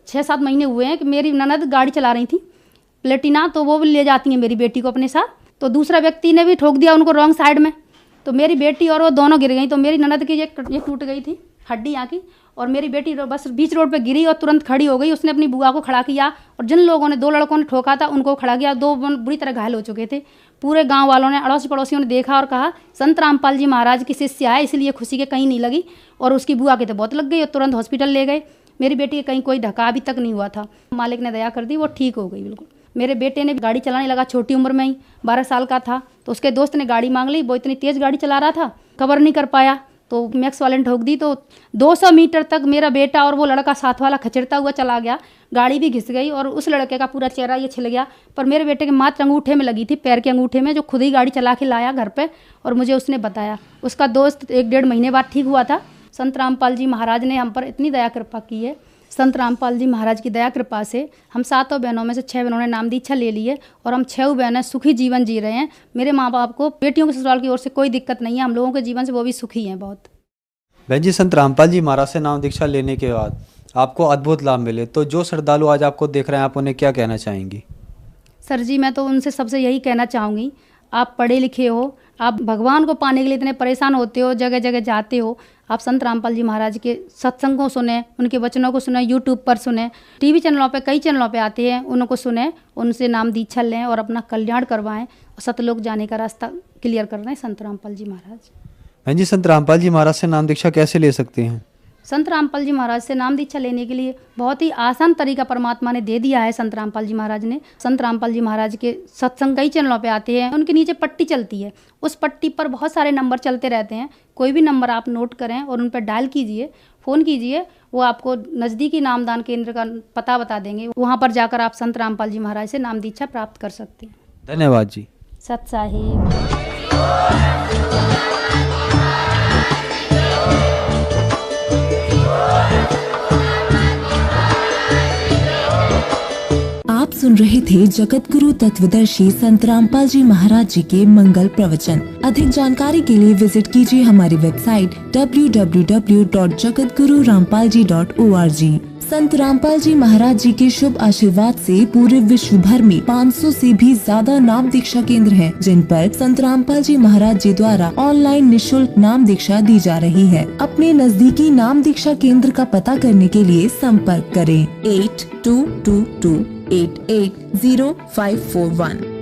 6-7 महीने हुए हैं कि मेरी ननद गाड़ी चला रही थी प्लेटिना, तो वो भी ले जाती हैं मेरी बेटी को अपने साथ, तो दूसरा व्यक्ति ने भी ठोक दिया उनको रॉन्ग साइड में, तो मेरी बेटी और वो दोनों गिर गई। तो मेरी ननद की ये टूट गई थी हड्डी यहाँ की, और मेरी बेटी बस बीच रोड पे गिरी और तुरंत खड़ी हो गई। उसने अपनी बुआ को खड़ा किया और जिन लोगों ने 2 लड़कों ने ठोका था उनको खड़ा किया। 2 बुरी तरह घायल हो चुके थे। पूरे गांव वालों ने, अड़ोसी पड़ोसियों ने देखा और कहा संत रामपाल जी महाराज की शिष्य है, इसलिए खुशी के कहीं नहीं लगी। और उसकी बुआ के तो बहुत लग गई और तुरंत हॉस्पिटल ले गए। मेरी बेटी के कहीं कोई ढका अभी तक नहीं हुआ था, मालिक ने दया कर दी, वो ठीक हो गई बिल्कुल। मेरे बेटे ने गाड़ी चलाने लगा छोटी उम्र में ही, 12 साल का था, तो उसके दोस्त ने गाड़ी मांग ली। वो इतनी तेज़ गाड़ी चला रहा था, कवर नहीं कर पाया, तो मैक्स वाले ने ठोक दी। तो 200 मीटर तक मेरा बेटा और वो लड़का साथ वाला खचरता हुआ चला गया, गाड़ी भी घिस गई और उस लड़के का पूरा चेहरा ये छिल गया। पर मेरे बेटे के मात्र अंगूठे में लगी थी, पैर के अंगूठे में, जो खुद ही गाड़ी चला के लाया घर पे और मुझे उसने बताया। उसका दोस्त 1-1.5 महीने बाद ठीक हुआ था। संत रामपाल जी महाराज ने हम पर इतनी दया कृपा की है। संत रामपाल जी महाराज की दया कृपा से हम 7 बहनों में से 6 बहनों ने नाम दीक्षा ले ली है और हम 6 बहनें सुखी जीवन जी रहे हैं। मेरे माँ बाप को बेटियों के ससुराल की ओर से कोई दिक्कत नहीं है, हम लोगों के जीवन से वो भी सुखी हैं बहुत। बहन जी, संत रामपाल जी महाराज से नाम दीक्षा लेने के बाद आपको अद्भुत लाभ मिले, तो जो श्रद्धालु आज आपको देख रहे हैं आप उन्हें क्या कहना चाहेंगी? सर जी, मैं तो उनसे सबसे यही कहना चाहूँगी, आप पढ़े लिखे हो, आप भगवान को पाने के लिए इतने परेशान होते हो, जगह जगह जाते हो, आप संत रामपाल जी महाराज के सत्संग को सुने, उनके वचनों को सुने, यूट्यूब पर सुने, टीवी चैनलों पे कई चैनलों पे आते हैं, उनको सुने, उनसे नाम दीक्षा लें और अपना कल्याण करवाएं और सतलोक जाने का रास्ता क्लियर कर रहे हैं संत रामपाल जी महाराज। हाँ जी, संत रामपाल जी महाराज से नाम दीक्षा कैसे ले सकते हैं? संत रामपाल जी महाराज से नाम दीक्षा लेने के लिए बहुत ही आसान तरीका परमात्मा ने दे दिया है। संत रामपाल जी महाराज ने, संत रामपाल जी महाराज के सत्संग कई चैनलों पे आते हैं, उनके नीचे पट्टी चलती है, उस पट्टी पर बहुत सारे नंबर चलते रहते हैं। कोई भी नंबर आप नोट करें और उन पर डायल कीजिए, फ़ोन कीजिए, वो आपको नज़दीकी नामदान केंद्र का पता बता देंगे। वहाँ पर जाकर आप संत रामपाल जी महाराज से नाम दीक्षा प्राप्त कर सकते हैं। धन्यवाद जी। सत साहिब। आप सुन रहे थे जगत गुरु तत्वदर्शी संत रामपाल जी महाराज जी के मंगल प्रवचन। अधिक जानकारी के लिए विजिट कीजिए हमारी वेबसाइट www.jagatgururampalji.org। संत रामपाल जी महाराज जी के शुभ आशीर्वाद से पूरे विश्व भर में 500 से भी ज्यादा नाम दीक्षा केंद्र हैं, जिन पर संत रामपाल जी महाराज जी द्वारा ऑनलाइन निशुल्क नाम दीक्षा दी जा रही है। अपने नजदीकी नाम दीक्षा केंद्र का पता करने के लिए संपर्क करें 8222880541।